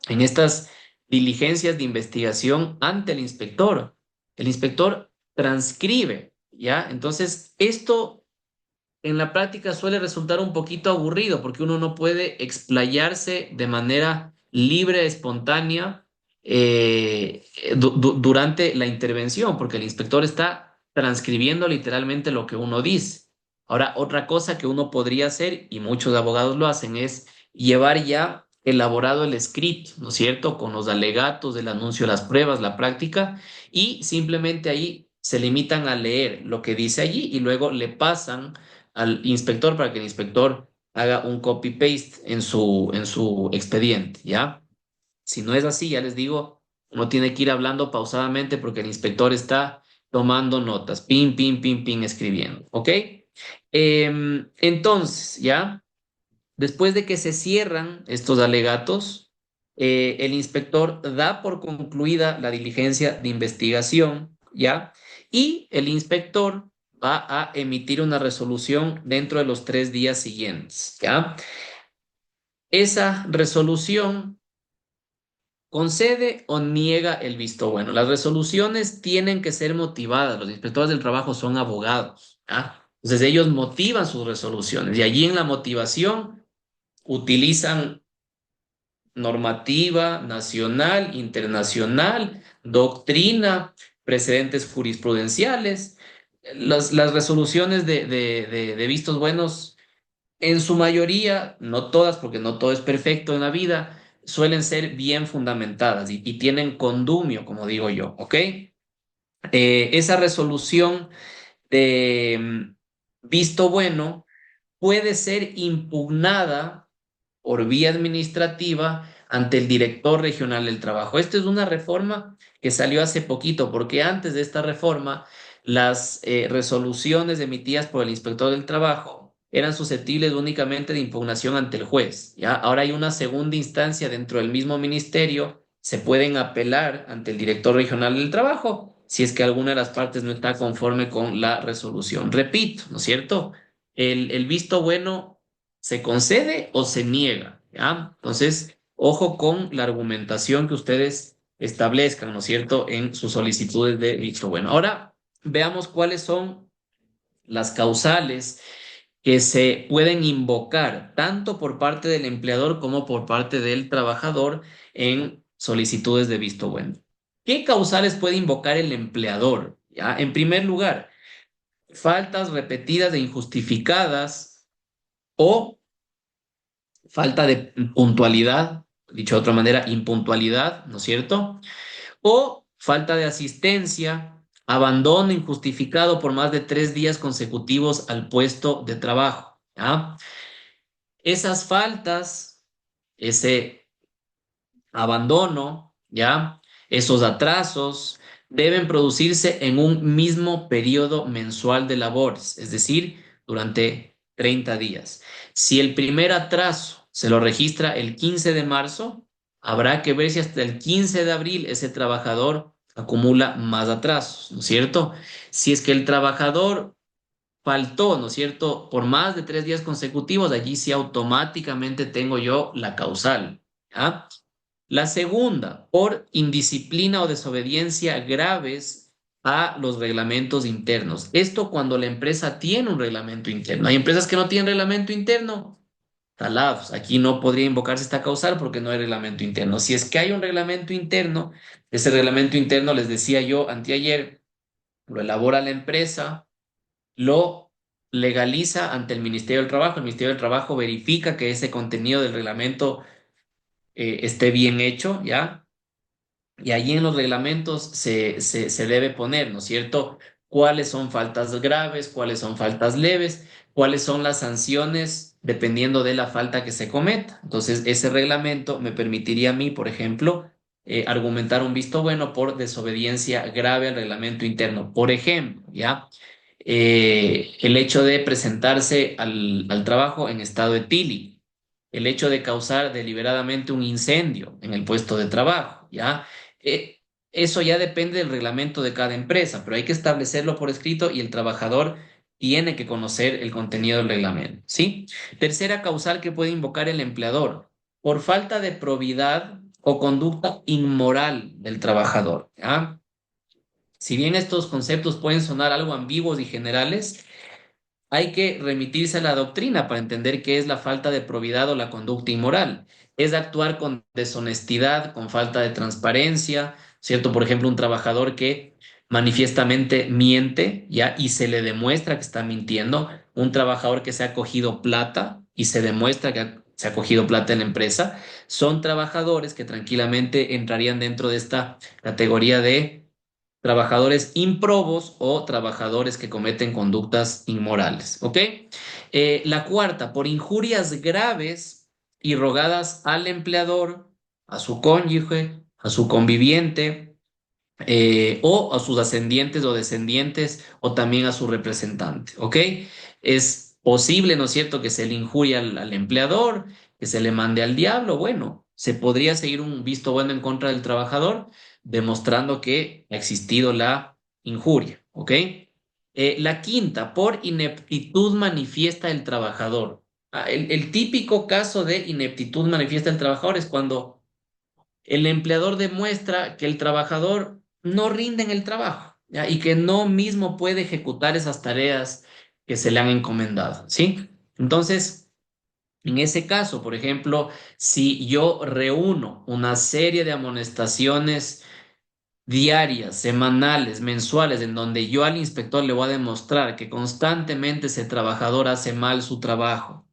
en estas diligencias de investigación ante el inspector. El inspector transcribe, ¿ya? Entonces, esto en la práctica suele resultar un poquito aburrido porque uno no puede explayarse de manera libre, espontánea durante la intervención, porque el inspector está transcribiendo literalmente lo que uno dice. Ahora, otra cosa que uno podría hacer, y muchos abogados lo hacen, es llevar ya elaborado el escrito, ¿no es cierto? Con los alegatos del anuncio de las pruebas, la práctica, y simplemente ahí se limitan a leer lo que dice allí y luego le pasan al inspector para que el inspector haga un copy-paste en su expediente, ¿ya? Si no es así, ya les digo, uno tiene que ir hablando pausadamente porque el inspector está tomando notas, pin, pin, pin, pin, escribiendo, ¿ok? Entonces, ¿ya? Después de que se cierran estos alegatos, el inspector da por concluida la diligencia de investigación, ¿ya? Y el inspector va a emitir una resolución dentro de los 3 días siguientes, ¿ya? Esa resolución concede o niega el visto bueno. Las resoluciones tienen que ser motivadas. Los inspectores del trabajo son abogados, ¿ya? Entonces ellos motivan sus resoluciones y allí en la motivación utilizan normativa nacional, internacional, doctrina, precedentes jurisprudenciales. Las resoluciones de vistos buenos, en su mayoría, no todas, porque no todo es perfecto en la vida, suelen ser bien fundamentadas y tienen condumio, como digo yo, ¿ok? Esa resolución de visto bueno puede ser impugnada por vía administrativa ante el director regional del trabajo. Esta es una reforma que salió hace poquito, porque antes de esta reforma, las resoluciones emitidas por el inspector del trabajo eran susceptibles únicamente de impugnación ante el juez. ¿Ya? Ahora hay una segunda instancia dentro del mismo ministerio, se pueden apelar ante el director regional del trabajo si es que alguna de las partes no está conforme con la resolución. Repito, ¿no es cierto? El visto bueno se concede o se niega, ¿ya? Entonces, ojo con la argumentación que ustedes establezcan, ¿no es cierto?, en sus solicitudes de visto bueno. Ahora, veamos cuáles son las causales que se pueden invocar tanto por parte del empleador como por parte del trabajador en solicitudes de visto bueno. ¿Qué causales puede invocar el empleador? ¿Ya? En primer lugar, faltas repetidas e injustificadas o falta de puntualidad, dicho de otra manera, impuntualidad, ¿no es cierto? O falta de asistencia, abandono injustificado por más de 3 días consecutivos al puesto de trabajo. ¿Ya? Esas faltas, ese abandono, ¿ya? Esos atrasos deben producirse en un mismo periodo mensual de labores, es decir, durante 30 días. Si el primer atraso se lo registra el 15 de marzo, habrá que ver si hasta el 15 de abril ese trabajador acumula más atrasos, ¿no es cierto? Si es que el trabajador faltó, ¿no es cierto?, por más de 3 días consecutivos, allí sí automáticamente tengo yo la causal, ¿ya? La segunda, por indisciplina o desobediencia graves a los reglamentos internos. Esto cuando la empresa tiene un reglamento interno. Hay empresas que no tienen reglamento interno. Talados, aquí no podría invocarse esta causal porque no hay reglamento interno. Si es que hay un reglamento interno, ese reglamento interno, les decía yo anteayer, lo elabora la empresa, lo legaliza ante el Ministerio del Trabajo. El Ministerio del Trabajo verifica que ese contenido del reglamento esté bien hecho, ¿ya? Y allí en los reglamentos se debe poner, ¿no es cierto? Cuáles son faltas graves, cuáles son faltas leves, cuáles son las sanciones dependiendo de la falta que se cometa. Entonces, ese reglamento me permitiría a mí, por ejemplo, argumentar un visto bueno por desobediencia grave al reglamento interno. Por ejemplo, ¿ya? El hecho de presentarse al trabajo en estado etílico, el hecho de causar deliberadamente un incendio en el puesto de trabajo, ¿ya? Eh, Eso ya depende del reglamento de cada empresa, pero hay que establecerlo por escrito y el trabajador tiene que conocer el contenido del reglamento, ¿sí? Tercera causal que puede invocar el empleador, por falta de probidad o conducta inmoral del trabajador, ¿ya? Si bien estos conceptos pueden sonar algo ambiguos y generales, hay que remitirse a la doctrina para entender qué es la falta de probidad o la conducta inmoral. Es actuar con deshonestidad, con falta de transparencia, ¿cierto? Por ejemplo, un trabajador que manifiestamente miente, ¿ya? Y se le demuestra que está mintiendo. Un trabajador que se ha cogido plata y se demuestra que se ha cogido plata en la empresa. Son trabajadores que tranquilamente entrarían dentro de esta categoría de trabajadores improbos o trabajadores que cometen conductas inmorales. ¿Ok? La cuarta, por injurias graves y rogadas al empleador, a su cónyuge, a su conviviente, o a sus ascendientes o descendientes, o también a su representante. ¿Ok? Es posible, ¿no es cierto?, que se le injurie al empleador, que se le mande al diablo. Bueno, se podría seguir un visto bueno en contra del trabajador, demostrando que ha existido la injuria, ¿ok? La quinta, por ineptitud manifiesta del trabajador. El típico caso de ineptitud manifiesta del trabajador es cuando el empleador demuestra que el trabajador no rinde en el trabajo, ¿ya? Y que no mismo puede ejecutar esas tareas que se le han encomendado, ¿sí? Entonces, en ese caso, por ejemplo, si yo reúno una serie de amonestaciones diarias, semanales, mensuales, en donde yo al inspector le voy a demostrar que constantemente ese trabajador hace mal su trabajo,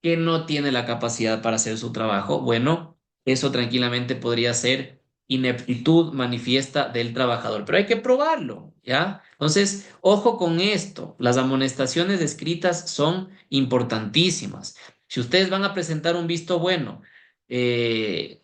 que no tiene la capacidad para hacer su trabajo, bueno, eso tranquilamente podría ser ineptitud manifiesta del trabajador, pero hay que probarlo, ¿ya? Entonces, ojo con esto, las amonestaciones escritas son importantísimas. Si ustedes van a presentar un visto bueno, eh,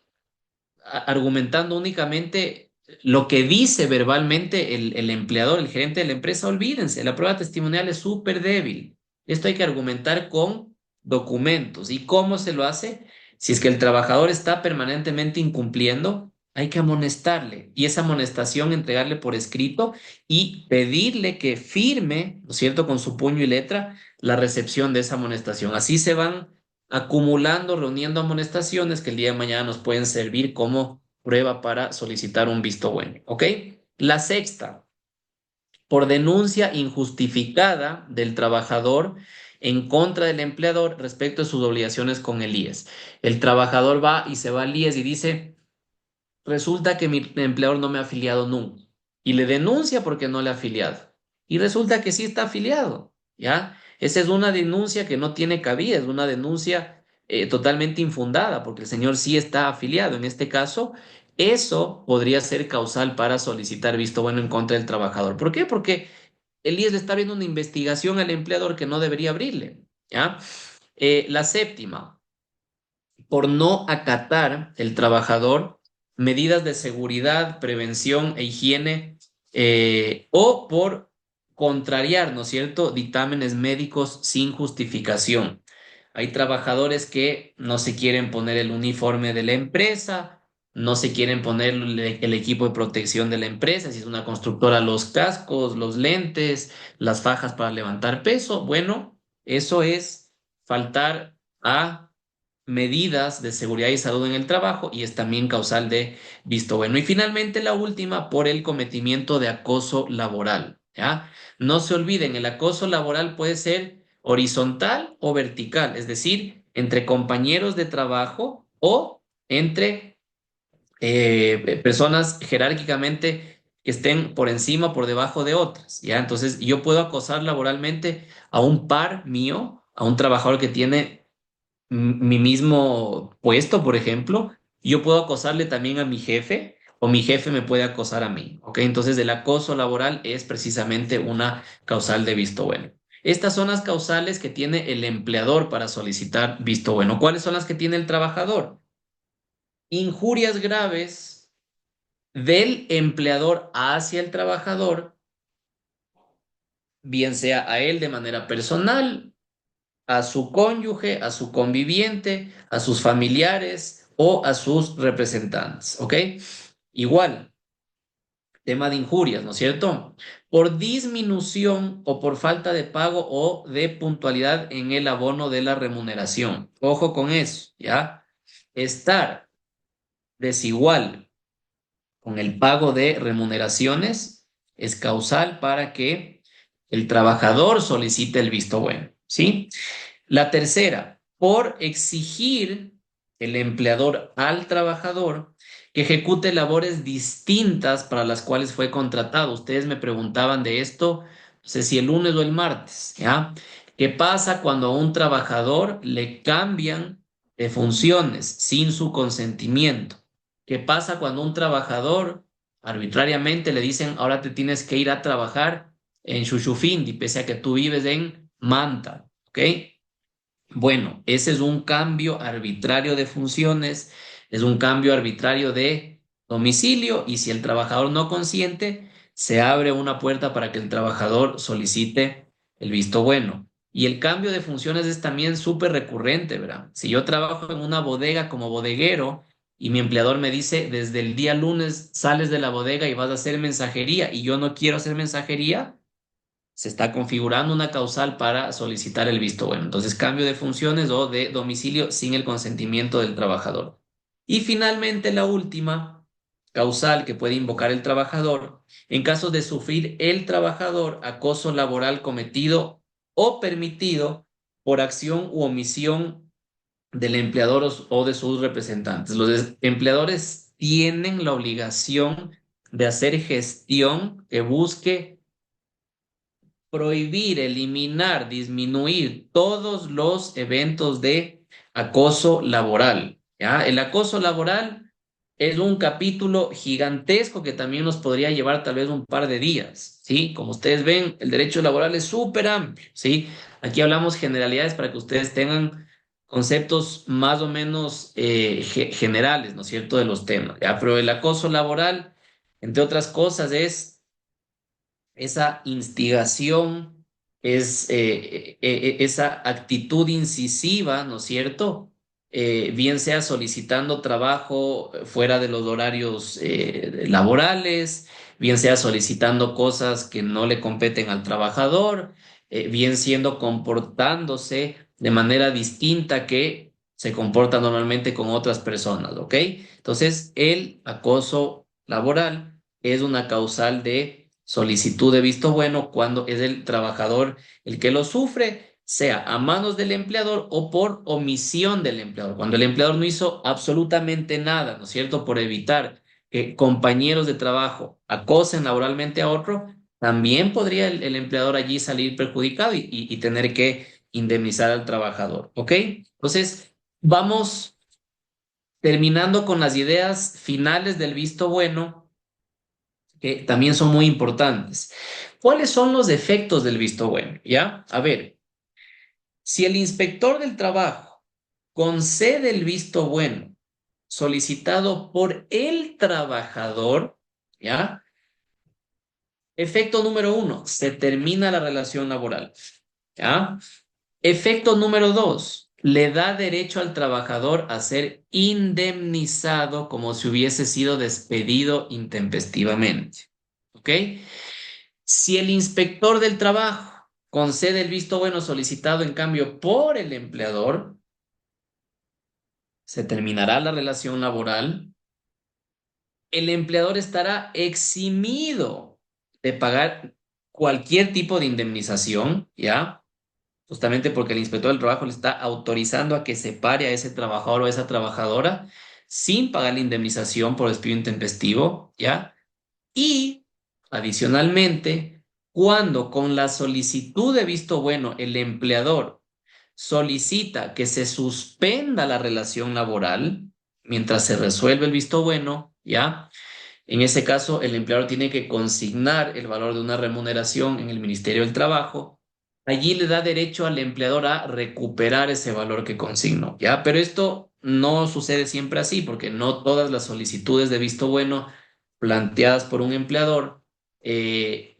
argumentando únicamente lo que dice verbalmente el empleador, el gerente de la empresa, olvídense, la prueba testimonial es súper débil. Esto hay que argumentar con documentos. ¿Y cómo se lo hace? Si es que el trabajador está permanentemente incumpliendo, hay que amonestarle y esa amonestación entregarle por escrito y pedirle que firme, ¿no es cierto?, con su puño y letra la recepción de esa amonestación. Así se van acumulando, reuniendo amonestaciones que el día de mañana nos pueden servir como prueba para solicitar un visto bueno. ¿Ok? La sexta, por denuncia injustificada del trabajador en contra del empleador respecto de sus obligaciones con el IES. El trabajador va y se va al IES y dice, resulta que mi empleador no me ha afiliado nunca. Y le denuncia porque no le ha afiliado. Y resulta que sí está afiliado, ¿ya? Esa es una denuncia que no tiene cabida, es una denuncia totalmente infundada, porque el señor sí está afiliado. En este caso, eso podría ser causal para solicitar visto bueno en contra del trabajador. ¿Por qué? Porque el IES le está abriendo una investigación al empleador que no debería abrirle, ¿ya? La séptima, por no acatar el trabajador medidas de seguridad, prevención e higiene, o por contrariar, ¿no es cierto?, dictámenes médicos sin justificación. Hay trabajadores que no se quieren poner el uniforme de la empresa, no se quieren poner el equipo de protección de la empresa, si es una constructora, los cascos, los lentes, las fajas para levantar peso. Bueno, eso es faltar a medidas de seguridad y salud en el trabajo y es también causal de visto bueno. Y finalmente la última, por el cometimiento de acoso laboral, ¿ya? No se olviden, el acoso laboral puede ser horizontal o vertical, es decir, entre compañeros de trabajo o entre personas jerárquicamente que estén por encima o por debajo de otras, ¿ya? Entonces, yo puedo acosar laboralmente a un par mío, a un trabajador que tiene mi mismo puesto, por ejemplo, yo puedo acosarle también a mi jefe o mi jefe me puede acosar a mí, ¿ok? Entonces el acoso laboral es precisamente una causal de visto bueno. Estas son las causales que tiene el empleador para solicitar visto bueno. ¿Cuáles son las que tiene el trabajador? Injurias graves del empleador hacia el trabajador, bien sea a él de manera personal, a su cónyuge, a su conviviente, a sus familiares o a sus representantes, ¿ok? Igual, tema de injurias, ¿no es cierto? Por disminución o por falta de pago o de puntualidad en el abono de la remuneración. Ojo con eso, ¿ya? Estar desigual con el pago de remuneraciones es causal para que el trabajador solicite el visto bueno, ¿sí? La tercera, por exigir el empleador al trabajador que ejecute labores distintas para las cuales fue contratado. Ustedes me preguntaban de esto, no sé si el lunes o el martes, ¿ya? ¿Qué pasa cuando a un trabajador le cambian de funciones sin su consentimiento? ¿Qué pasa cuando a un trabajador arbitrariamente le dicen, ahora te tienes que ir a trabajar en Shushufindi, pese a que tú vives en Manta, ¿ok? Bueno, ese es un cambio arbitrario de funciones, es un cambio arbitrario de domicilio y si el trabajador no consiente, se abre una puerta para que el trabajador solicite el visto bueno. Y el cambio de funciones es también súper recurrente, ¿verdad? Si yo trabajo en una bodega como bodeguero y mi empleador me dice, desde el día lunes sales de la bodega y vas a hacer mensajería y yo no quiero hacer mensajería, se está configurando una causal para solicitar el visto bueno. Entonces, cambio de funciones o de domicilio sin el consentimiento del trabajador. Y finalmente, la última causal que puede invocar el trabajador en caso de sufrir el trabajador acoso laboral cometido o permitido por acción u omisión del empleador o de sus representantes. Los empleadores tienen la obligación de hacer gestión que busque prohibir, eliminar, disminuir todos los eventos de acoso laboral. ¿Ya? El acoso laboral es un capítulo gigantesco que también nos podría llevar tal vez un par de días, ¿sí? Como ustedes ven, el derecho laboral es súper amplio, ¿sí? Aquí hablamos generalidades para que ustedes tengan conceptos más o menos generales, ¿no es cierto?, de los temas, ¿ya? Pero el acoso laboral, entre otras cosas, es esa instigación, esa actitud incisiva, ¿no es cierto? Bien sea solicitando trabajo fuera de los horarios laborales, bien sea solicitando cosas que no le competen al trabajador, bien siendo comportándose de manera distinta que se comporta normalmente con otras personas, ¿ok? Entonces, el acoso laboral es una causal de solicitud de visto bueno cuando es el trabajador el que lo sufre, sea a manos del empleador o por omisión del empleador. Cuando el empleador no hizo absolutamente nada, ¿no es cierto?, por evitar que compañeros de trabajo acosen laboralmente a otro, también podría el empleador allí salir perjudicado y tener que indemnizar al trabajador, ¿ok? Entonces, vamos terminando con las ideas finales del visto bueno que también son muy importantes. ¿Cuáles son los efectos del visto bueno? ¿Ya? A ver, si el inspector del trabajo concede el visto bueno solicitado por el trabajador, ¿ya? Efecto número uno, se termina la relación laboral, ¿ya? Efecto número dos, le da derecho al trabajador a ser indemnizado como si hubiese sido despedido intempestivamente, ¿ok? Si el inspector del trabajo concede el visto bueno solicitado en cambio por el empleador, se terminará la relación laboral. El empleador estará eximido de pagar cualquier tipo de indemnización, ¿ya? Justamente porque el inspector del trabajo le está autorizando a que separe a ese trabajador o a esa trabajadora sin pagar la indemnización por despido intempestivo, ¿ya? Y adicionalmente, cuando con la solicitud de visto bueno el empleador solicita que se suspenda la relación laboral mientras se resuelve el visto bueno, ¿ya? En ese caso, el empleador tiene que consignar el valor de una remuneración en el Ministerio del Trabajo. Allí le da derecho al empleador a recuperar ese valor que consignó, ¿ya? Pero esto no sucede siempre así, porque no todas las solicitudes de visto bueno planteadas por un empleador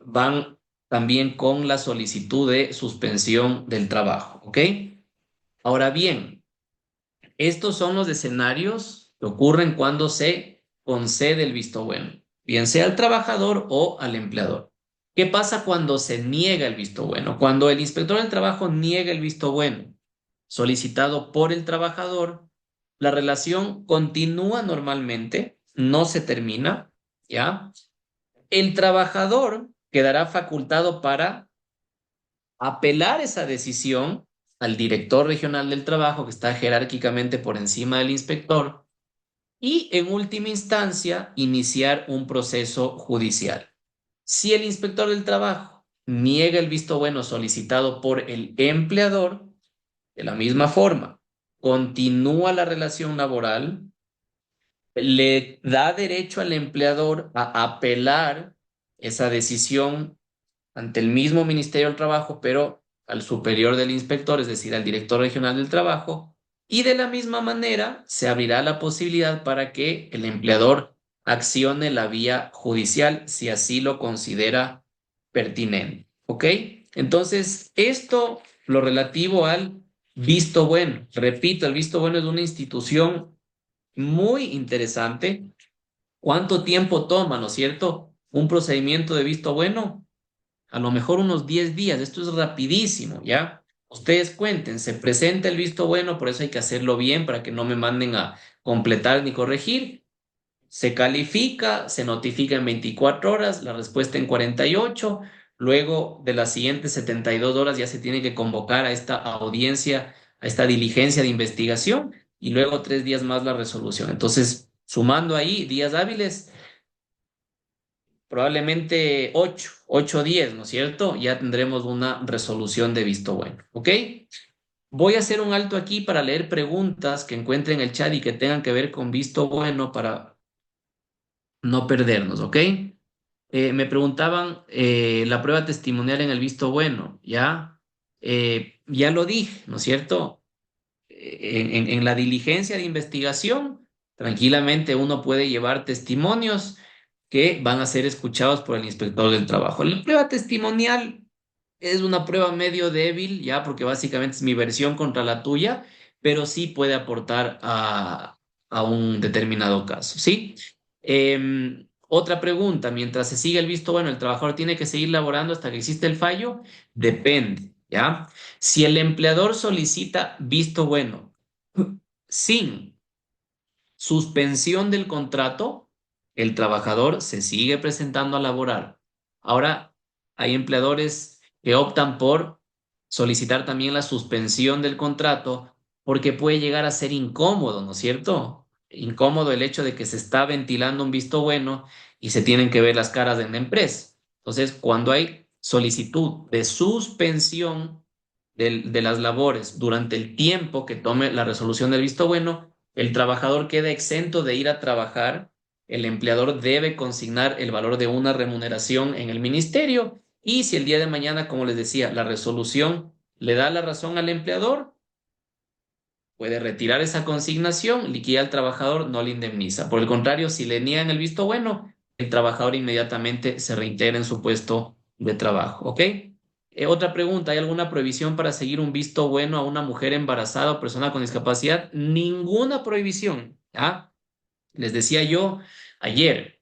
van también con la solicitud de suspensión del trabajo, ¿ok? Ahora bien, estos son los escenarios que ocurren cuando se concede el visto bueno, bien sea al trabajador o al empleador. ¿Qué pasa cuando se niega el visto bueno? Cuando el inspector del trabajo niega el visto bueno solicitado por el trabajador, la relación continúa normalmente, no se termina, ¿ya? El trabajador quedará facultado para apelar esa decisión al director regional del trabajo, que está jerárquicamente por encima del inspector, y en última instancia iniciar un proceso judicial. Si el inspector del trabajo niega el visto bueno solicitado por el empleador, de la misma forma, continúa la relación laboral, le da derecho al empleador a apelar esa decisión ante el mismo Ministerio del Trabajo, pero al superior del inspector, es decir, al director regional del trabajo, y de la misma manera se abrirá la posibilidad para que el empleador accione la vía judicial si así lo considera pertinente. ¿Ok? Entonces, esto lo relativo al visto bueno. Repito, el visto bueno es una institución muy interesante. ¿Cuánto tiempo toma, no es cierto? Un procedimiento de visto bueno, a lo mejor unos 10 días. Esto es rapidísimo, ¿ya? Ustedes cuenten, se presenta el visto bueno, por eso hay que hacerlo bien para que no me manden a completar ni corregir. Se califica, se notifica en 24 horas, la respuesta en 48. Luego de las siguientes 72 horas ya se tiene que convocar a esta audiencia, a esta diligencia de investigación y luego 3 días más la resolución. Entonces, sumando ahí días hábiles, probablemente 8 o 10, ¿no es cierto? Ya tendremos una resolución de visto bueno, ¿ok? Voy a hacer un alto aquí para leer preguntas que encuentre en el chat y que tengan que ver con visto bueno para no perdernos, ¿ok? Me preguntaban la prueba testimonial en el visto bueno, ¿ya? Ya lo dije, ¿no es cierto? En la diligencia de investigación, tranquilamente uno puede llevar testimonios que van a ser escuchados por el inspector del trabajo. La prueba testimonial es una prueba medio débil, ya, porque básicamente es mi versión contra la tuya, pero sí puede aportar a un determinado caso, ¿sí? Otra pregunta, mientras se sigue el visto bueno, ¿el trabajador tiene que seguir laborando hasta que existe el fallo? Depende, ¿ya? Si el empleador solicita visto bueno sin suspensión del contrato, el trabajador se sigue presentando a laborar. Ahora, hay empleadores que optan por solicitar también la suspensión del contrato porque puede llegar a ser incómodo, ¿no es cierto? Incómodo el hecho de que se está ventilando un visto bueno y se tienen que ver las caras en la empresa. Entonces, cuando hay solicitud de suspensión de las labores durante el tiempo que tome la resolución del visto bueno, el trabajador queda exento de ir a trabajar, el empleador debe consignar el valor de una remuneración en el ministerio y si el día de mañana, como les decía, la resolución le da la razón al empleador, puede retirar esa consignación, liquida al trabajador, no le indemniza. Por el contrario, si le niegan el visto bueno, el trabajador inmediatamente se reintegra en su puesto de trabajo, ¿ok? Otra pregunta, ¿hay alguna prohibición para seguir un visto bueno a una mujer embarazada o persona con discapacidad? Ninguna prohibición, ¿ya? Les decía yo ayer,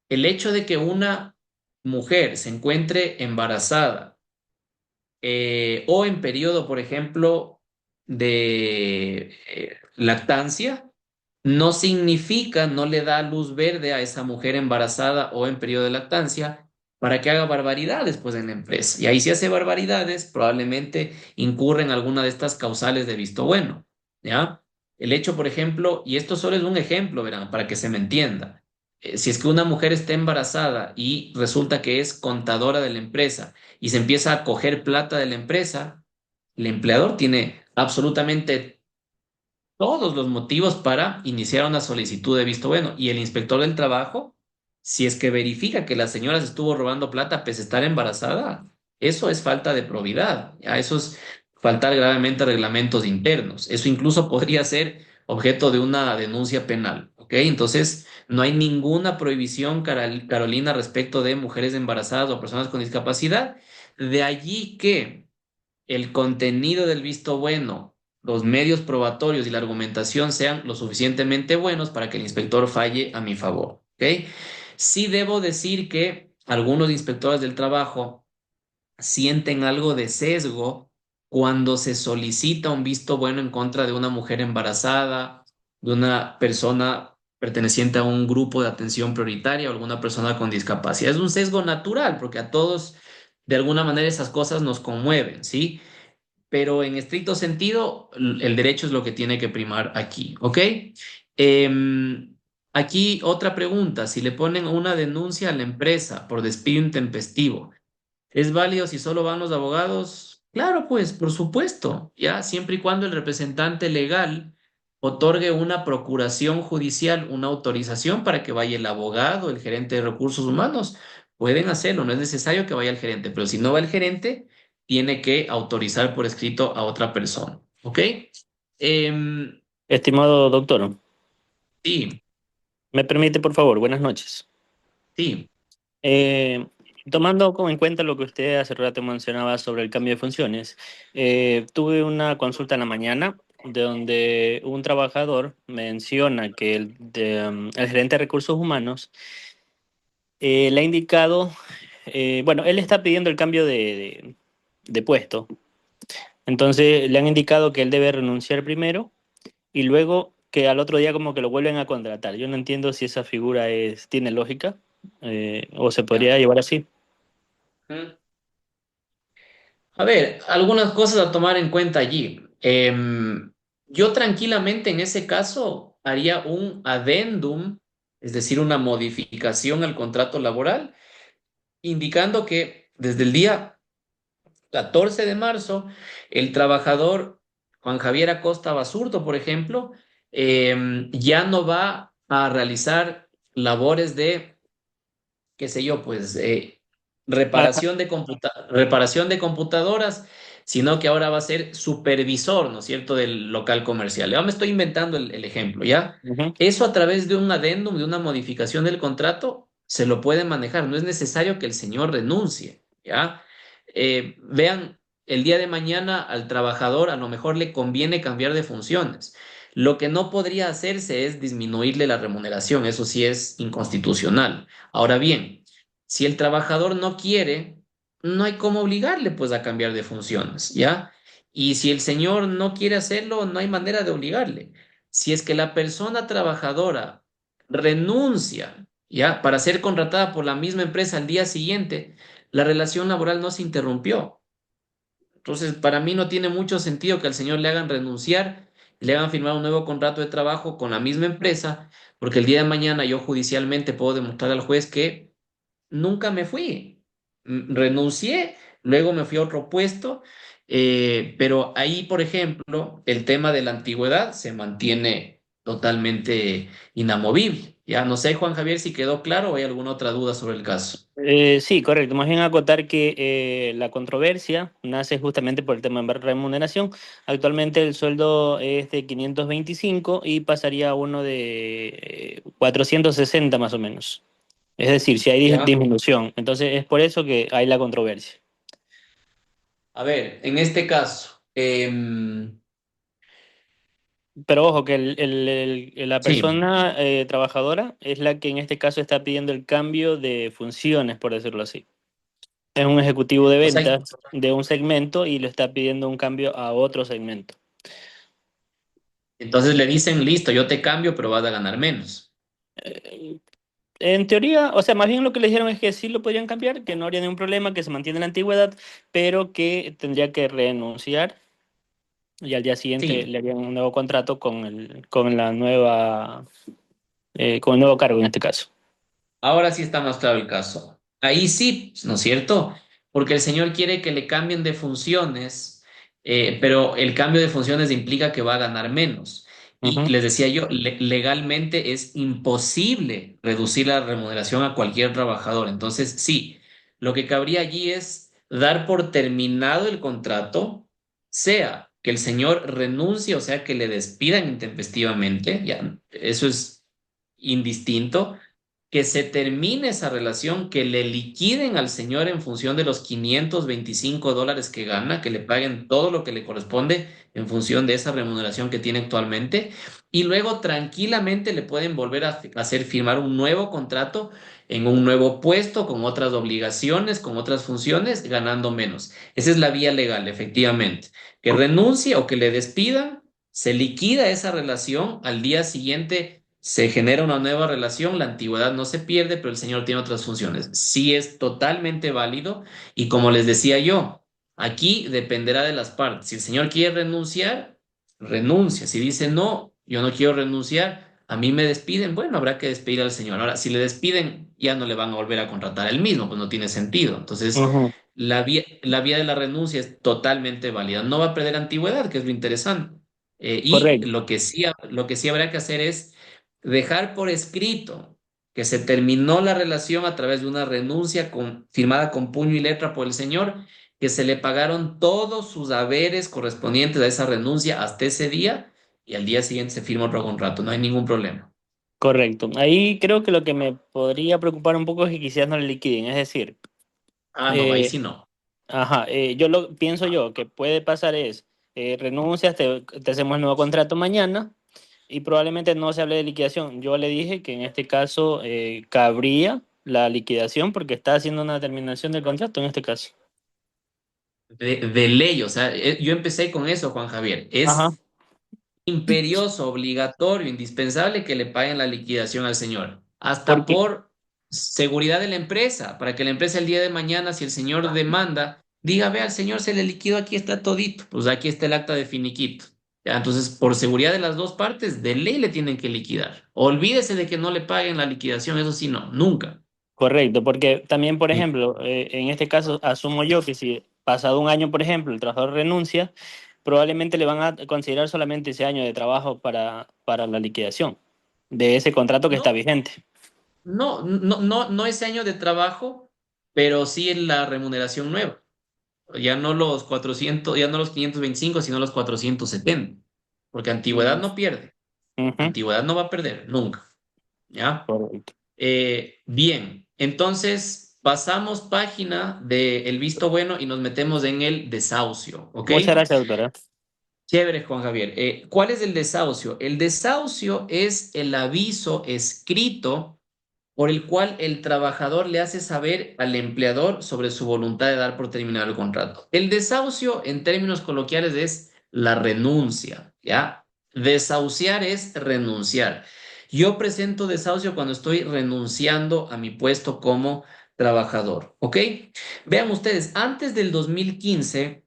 el hecho de que una mujer se encuentre embarazada o en periodo, por ejemplo, de lactancia, no significa, no le da luz verde a esa mujer embarazada o en periodo de lactancia para que haga barbaridades pues en la empresa. Y ahí si hace barbaridades, probablemente incurre en alguna de estas causales de visto bueno, ¿ya? El hecho, por ejemplo, y esto solo es un ejemplo, verán, para que se me entienda. Si es que una mujer está embarazada y resulta que es contadora de la empresa y se empieza a coger plata de la empresa, el empleador tiene absolutamente todos los motivos para iniciar una solicitud de visto bueno. Y el inspector del trabajo, si es que verifica que la señora se estuvo robando plata pese a estar embarazada, eso es falta de probidad, ¿ya? Eso es faltar gravemente a reglamentos internos. Eso incluso podría ser objeto de una denuncia penal, ¿ok? Entonces, no hay ninguna prohibición, Carolina, respecto de mujeres embarazadas o personas con discapacidad. De allí que el contenido del visto bueno, los medios probatorios y la argumentación sean lo suficientemente buenos para que el inspector falle a mi favor. ¿Ok? Sí debo decir que algunos inspectores del trabajo sienten algo de sesgo cuando se solicita un visto bueno en contra de una mujer embarazada, de una persona perteneciente a un grupo de atención prioritaria o alguna persona con discapacidad. Es un sesgo natural porque a todos, de alguna manera, esas cosas nos conmueven, ¿sí? Pero en estricto sentido, el derecho es lo que tiene que primar aquí, ¿ok? Aquí otra pregunta, si le ponen una denuncia a la empresa por despido intempestivo, ¿es válido si solo van los abogados? Claro, pues, por supuesto, ya, siempre y cuando el representante legal otorgue una procuración judicial, una autorización para que vaya el abogado, el gerente de recursos humanos, pueden hacerlo, no es necesario que vaya el gerente, pero si no va el gerente, tiene que autorizar por escrito a otra persona, ¿ok? Em, Estimado doctor, sí, ¿me permite, por favor? Buenas noches. sí, Eh, Tomando como en cuenta lo que usted hace rato mencionaba sobre el cambio de funciones, tuve una consulta en la mañana de donde un trabajador menciona que el gerente de recursos humanos le ha indicado, bueno, él está pidiendo el cambio de puesto, entonces le han indicado que él debe renunciar primero y luego que al otro día como que lo vuelven a contratar. Yo no entiendo si esa figura tiene lógica o se ¿Ya? podría llevar así. Mm. A ver, algunas cosas a tomar en cuenta allí. Yo tranquilamente en ese caso haría un adendum, es decir, una modificación al contrato laboral, indicando que desde el día 14 de marzo, el trabajador Juan Javier Acosta Basurto, por ejemplo, ya no va a realizar labores de, qué sé yo, pues reparación de computadoras, sino que ahora va a ser supervisor, ¿no es cierto?, del local comercial. Ya me estoy inventando el ejemplo, ¿ya? Ujú. Eso a través de un adendum, de una modificación del contrato, se lo puede manejar. No es necesario que el señor renuncie, ¿ya? Vean, el día de mañana al trabajador a lo mejor le conviene cambiar de funciones. Lo que no podría hacerse es disminuirle la remuneración, eso sí es inconstitucional. Ahora bien, si el trabajador no quiere, no hay cómo obligarle pues a cambiar de funciones, ¿ya? Y si el señor no quiere hacerlo, no hay manera de obligarle. Si es que la persona trabajadora renuncia, ¿ya? Para ser contratada por la misma empresa al día siguiente, la relación laboral no se interrumpió. Entonces, para mí no tiene mucho sentido que al señor le hagan renunciar, le hagan firmar un nuevo contrato de trabajo con la misma empresa, porque el día de mañana yo judicialmente puedo demostrar al juez que nunca me fui. Renuncié, luego me fui a otro puesto, pero ahí, por ejemplo, el tema de la antigüedad se mantiene totalmente inamovible. Ya no sé, Juan Javier, si quedó claro o hay alguna otra duda sobre el caso. Sí, correcto. Más bien acotar que la controversia nace justamente por el tema de remuneración. Actualmente el sueldo es de 525 y pasaría a uno de 460 más o menos. Es decir, si hay ¿Ya? disminución. Entonces es por eso que hay la controversia. A ver, en este caso, Pero ojo, que la sí, persona trabajadora es la que en este caso está pidiendo el cambio de funciones, por decirlo así. Es un ejecutivo de o sea, ventas de un segmento y le está pidiendo un cambio a otro segmento. entonces le dicen, listo, yo te cambio, pero vas a ganar menos. Eh, En teoría, o sea, más bien lo que le dijeron es que sí lo podrían cambiar, que no habría ningún problema, que se mantiene la antigüedad, pero que tendría que renunciar y al día siguiente Sí, le harían un nuevo contrato con la nueva, con el nuevo cargo en este caso. ahora sí está más claro el caso. Ahí sí, ¿no es cierto? Porque el señor quiere que le cambien de funciones, pero el cambio de funciones implica que va a ganar menos. Y Ujú. les decía yo, legalmente es imposible reducir la remuneración a cualquier trabajador. Entonces, sí, lo que cabría allí es dar por terminado el contrato, sea que el señor renuncie, o sea que le despidan intempestivamente, ya, eso es indistinto, que se termine esa relación, que le liquiden al señor en función de los $525 que gana, que le paguen todo lo que le corresponde en función de esa remuneración que tiene actualmente, y luego tranquilamente le pueden volver a hacer firmar un nuevo contrato en un nuevo puesto, con otras obligaciones, con otras funciones, ganando menos. Esa es la vía legal, efectivamente. Que renuncie o que le despidan, se liquida esa relación, al día siguiente se genera una nueva relación, la antigüedad no se pierde, pero el señor tiene otras funciones. Sí es totalmente válido y como les decía yo, aquí dependerá de las partes. Si el señor quiere renunciar, renuncia. Si dice no, yo no quiero renunciar, a mí me despiden, bueno, habrá que despedir al señor. Ahora, si le despiden, ya no le van a volver a contratar a él mismo, pues no tiene sentido. Entonces, Ujú. la vía de la renuncia es totalmente válida. No va a perder antigüedad, que es lo interesante. Y Correcto, lo que sí habrá que hacer es dejar por escrito que se terminó la relación a través de una renuncia firmada con puño y letra por el señor, que se le pagaron todos sus haberes correspondientes a esa renuncia hasta ese día y al día siguiente se firma otro contrato, no hay ningún problema. correcto. Ahí creo que lo que me podría preocupar un poco es que quizás no le liquiden, es decir. Ah, no, ahí Eh, sí no. Ajá, pienso yo que puede pasar es, renuncias, te hacemos el nuevo contrato mañana y probablemente no se hable de liquidación. Yo le dije que en este caso cabría la liquidación porque está haciendo una terminación del contrato en este caso. De ley, o sea, yo empecé con eso, Juan Javier. Ajá, Es imperioso, obligatorio, indispensable que le paguen la liquidación al señor, hasta porque, por seguridad de la empresa, para que la empresa el día de mañana, si el señor demanda, diga, ve al señor se le liquidó, aquí está todito, pues aquí está el acta de finiquito. Ya, entonces, por seguridad de las dos partes, de ley le tienen que liquidar. Olvídese de que no le paguen la liquidación, eso sí, no, nunca. correcto, porque también, por Sí. ejemplo, en este caso asumo yo que si pasado un año, por ejemplo, el trabajador renuncia, probablemente le van a considerar solamente ese año de trabajo para la liquidación de ese contrato que está No, vigente. no ese año de trabajo, pero sí en la remuneración nueva. Ya no los 400, ya no los 525, sino los 470. Porque antigüedad Mm, no pierde. ujú, Antigüedad no va a perder, nunca. ¿Ya? correcto. Bien, entonces pasamos página del visto bueno y nos metemos en el desahucio, ¿ok? Muchas gracias, doctora. Chévere, Juan Javier. ¿Cuál es el desahucio? El desahucio es el aviso escrito por el cual el trabajador le hace saber al empleador sobre su voluntad de dar por terminado el contrato. El desahucio, en términos coloquiales, es la renuncia, ¿ya? Desahuciar es renunciar. Yo presento desahucio cuando estoy renunciando a mi puesto como trabajador, ¿ok? Vean ustedes, antes del 2015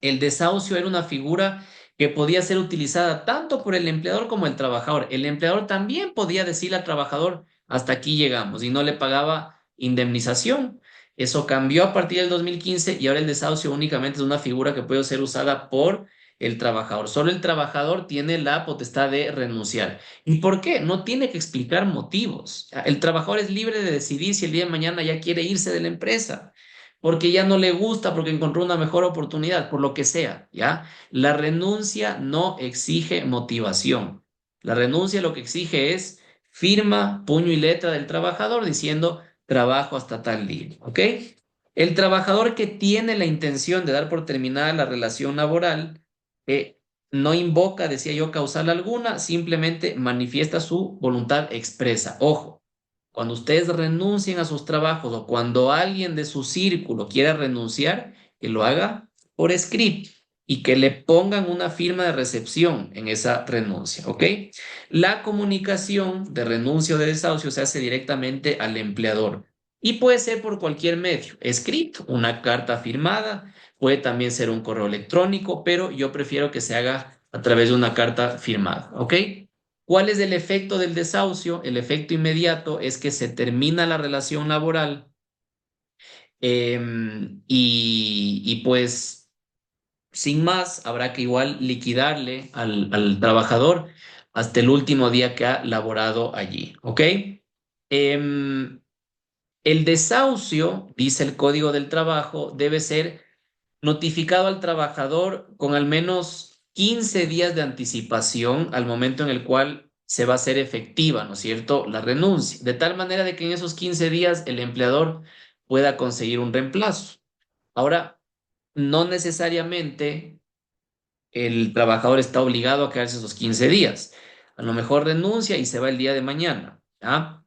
el desahucio era una figura que podía ser utilizada tanto por el empleador como el trabajador. El empleador también podía decirle al trabajador, hasta aquí llegamos, y no le pagaba indemnización. Eso cambió a partir del 2015 y ahora el desahucio únicamente es una figura que puede ser usada por el trabajador. Solo el trabajador tiene la potestad de renunciar. ¿Y por qué? No tiene que explicar motivos. El trabajador es libre de decidir si el día de mañana ya quiere irse de la empresa porque ya no le gusta, porque encontró una mejor oportunidad, por lo que sea, ¿ya? La renuncia no exige motivación. La renuncia lo que exige es firma, puño y letra del trabajador diciendo trabajo hasta tal día, ¿ok? El trabajador que tiene la intención de dar por terminada la relación laboral, no invoca, decía yo, causal alguna, simplemente manifiesta su voluntad expresa. Ojo, cuando ustedes renuncien a sus trabajos o cuando alguien de su círculo quiera renunciar, que lo haga por escrito y que le pongan una firma de recepción en esa renuncia, ¿ok? La comunicación de renuncia o de desahucio se hace directamente al empleador y puede ser por cualquier medio, escrito, una carta firmada, puede también ser un correo electrónico, pero yo prefiero que se haga a través de una carta firmada, ¿ok? ¿Cuál es el efecto del desahucio? El efecto inmediato es que se termina la relación laboral pues sin más habrá que igual liquidarle al trabajador hasta el último día que ha laborado allí, ¿ok? Em, el desahucio, dice el Código del Trabajo, debe ser notificado al trabajador con al menos 15 días de anticipación al momento en el cual se va a hacer efectiva, ¿no es cierto?, la renuncia, de tal manera de que en esos 15 días el empleador pueda conseguir un reemplazo. Ahora, no necesariamente el trabajador está obligado a quedarse esos 15 días. A lo mejor renuncia y se va el día de mañana, ¿ya?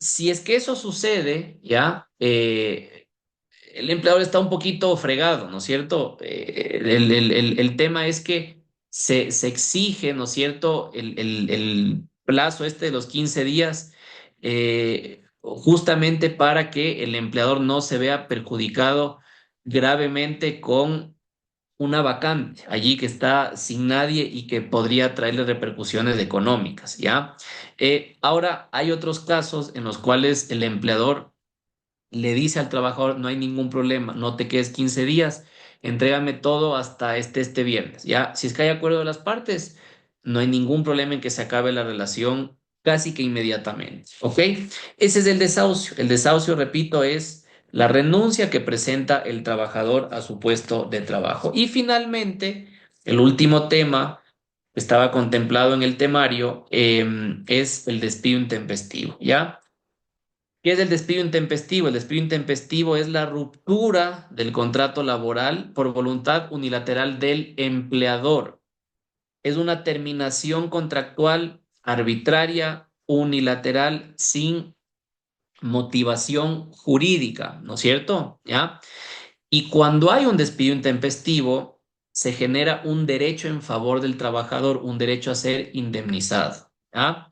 Si es que eso sucede, ¿ya? El empleador está un poquito fregado, ¿no es cierto? El tema es que se exige, ¿no es cierto?, el plazo este de los 15 días, justamente para que el empleador no se vea perjudicado gravemente con una vacante allí que está sin nadie y que podría traerle repercusiones económicas, ¿ya? Ahora, hay otros casos en los cuales el empleador le dice al trabajador, no hay ningún problema, no te quedes 15 días, entrégame todo hasta este viernes. Ya, si es que hay acuerdo de las partes, no hay ningún problema en que se acabe la relación casi que inmediatamente. ¿Ok? Ese es el desahucio. El desahucio, repito, es la renuncia que presenta el trabajador a su puesto de trabajo. Y finalmente, el último tema que estaba contemplado en el temario es el despido intempestivo. ¿Ya? ¿Qué es el despido intempestivo? El despido intempestivo es la ruptura del contrato laboral por voluntad unilateral del empleador. Es una terminación contractual arbitraria, unilateral, sin motivación jurídica, ¿no es cierto? ¿Ya? Y cuando hay un despido intempestivo, se genera un derecho en favor del trabajador, un derecho a ser indemnizado. ¿Ya?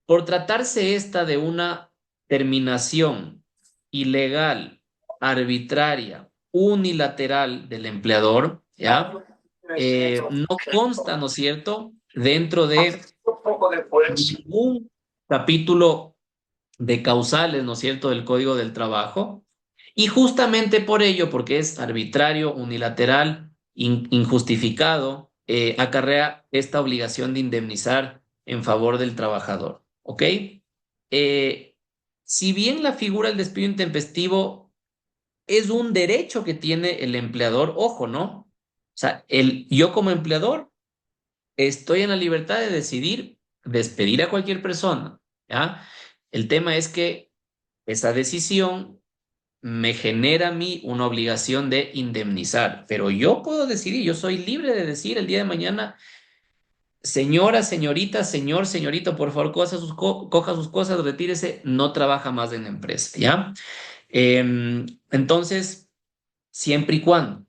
Por tratarse esta de una terminación ilegal, arbitraria, unilateral del empleador, ¿ya? No consta, ¿no es cierto?, dentro de ningún capítulo de causales, ¿no es cierto?, del Código del Trabajo. Y justamente por ello, porque es arbitrario, unilateral, injustificado, acarrea esta obligación de indemnizar en favor del trabajador. ¿Ok? Si bien la figura del despido intempestivo es un derecho que tiene el empleador, ojo, ¿no? O sea, yo como empleador estoy en la libertad de decidir despedir a cualquier persona, ¿ya? El tema es que esa decisión me genera a mí una obligación de indemnizar, pero yo puedo decidir, yo soy libre de decir el día de mañana, señora, señorita, señor, señorito, por favor, coja sus cosas, retírese, no trabaja más en la empresa, ¿ya? Entonces, siempre y cuando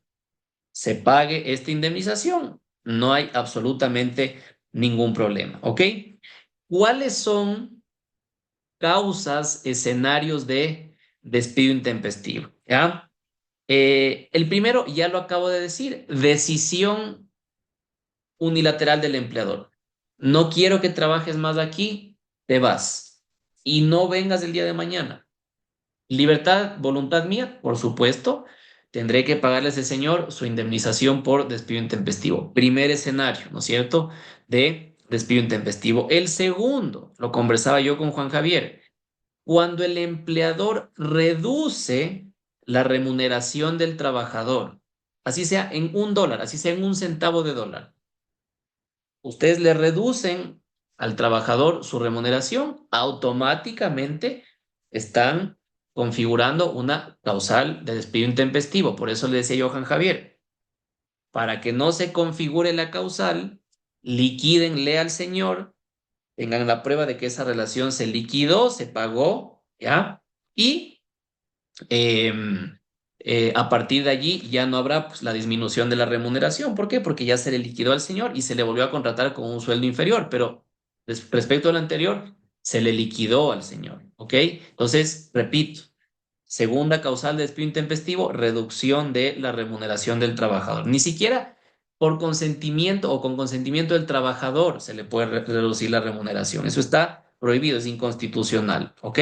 se pague esta indemnización, no hay absolutamente ningún problema, ¿ok? ¿Cuáles son causas, escenarios de despido intempestivo? ¿Ya? El primero, ya lo acabo de decir, decisión unilateral del empleador. No quiero que trabajes más aquí, te vas. Y no vengas el día de mañana. Libertad, voluntad mía, por supuesto. Tendré que pagarle a ese señor su indemnización por despido intempestivo. Primer escenario, ¿no es cierto? De despido intempestivo. El segundo, lo conversaba yo con Juan Javier, cuando el empleador reduce la remuneración del trabajador, así sea en $1, así sea en un centavo de dólar, ustedes le reducen al trabajador su remuneración, automáticamente están configurando una causal de despido intempestivo. Por eso le decía Johan Javier, para que no se configure la causal, liquídenle al señor, tengan la prueba de que esa relación se liquidó, se pagó, ¿ya? Y eh, a partir de allí ya no habrá pues, la disminución de la remuneración. ¿Por qué? Porque ya se le liquidó al señor y se le volvió a contratar con un sueldo inferior, pero respecto al anterior, se le liquidó al señor. ¿Ok? Entonces, repito, segunda causal de despido intempestivo, reducción de la remuneración del trabajador. Ni siquiera por consentimiento o con consentimiento del trabajador se le puede reducir la remuneración. Eso está prohibido, es inconstitucional. ¿Ok?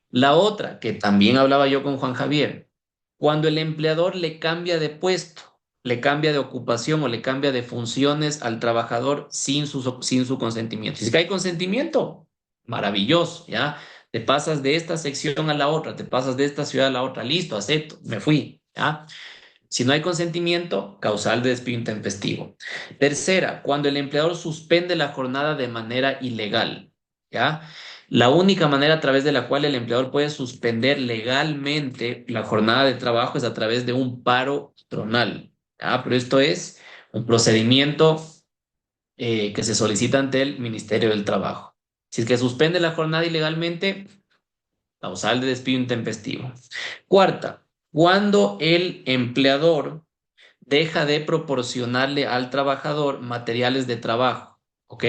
La otra, que también hablaba yo con Juan Javier, cuando el empleador le cambia de puesto, le cambia de ocupación o le cambia de funciones al trabajador sin su consentimiento. Si es que hay consentimiento, maravilloso, ¿ya? Te pasas de esta sección a la otra, te pasas de esta ciudad a la otra, listo, acepto, me fui, ¿ya? Si no hay consentimiento, causal de despido intempestivo. Tercera, cuando el empleador suspende la jornada de manera ilegal, ¿ya? La única manera a través de la cual el empleador puede suspender legalmente la jornada de trabajo es a través de un paro patronal, ¿ya? Pero esto es un procedimiento que se solicita ante el Ministerio del Trabajo. Si es que suspende la jornada ilegalmente, causal de despido intempestivo. Cuarta, cuando el empleador deja de proporcionarle al trabajador materiales de trabajo, ¿ok?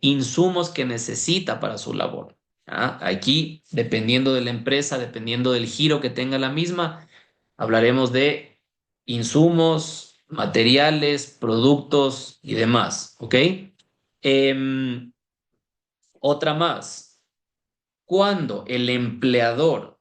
Insumos que necesita para su labor. ¿Ah? Aquí, dependiendo de la empresa, dependiendo del giro que tenga la misma, hablaremos de insumos, materiales, productos y demás, ¿ok? Em, Otra más. Cuando el empleador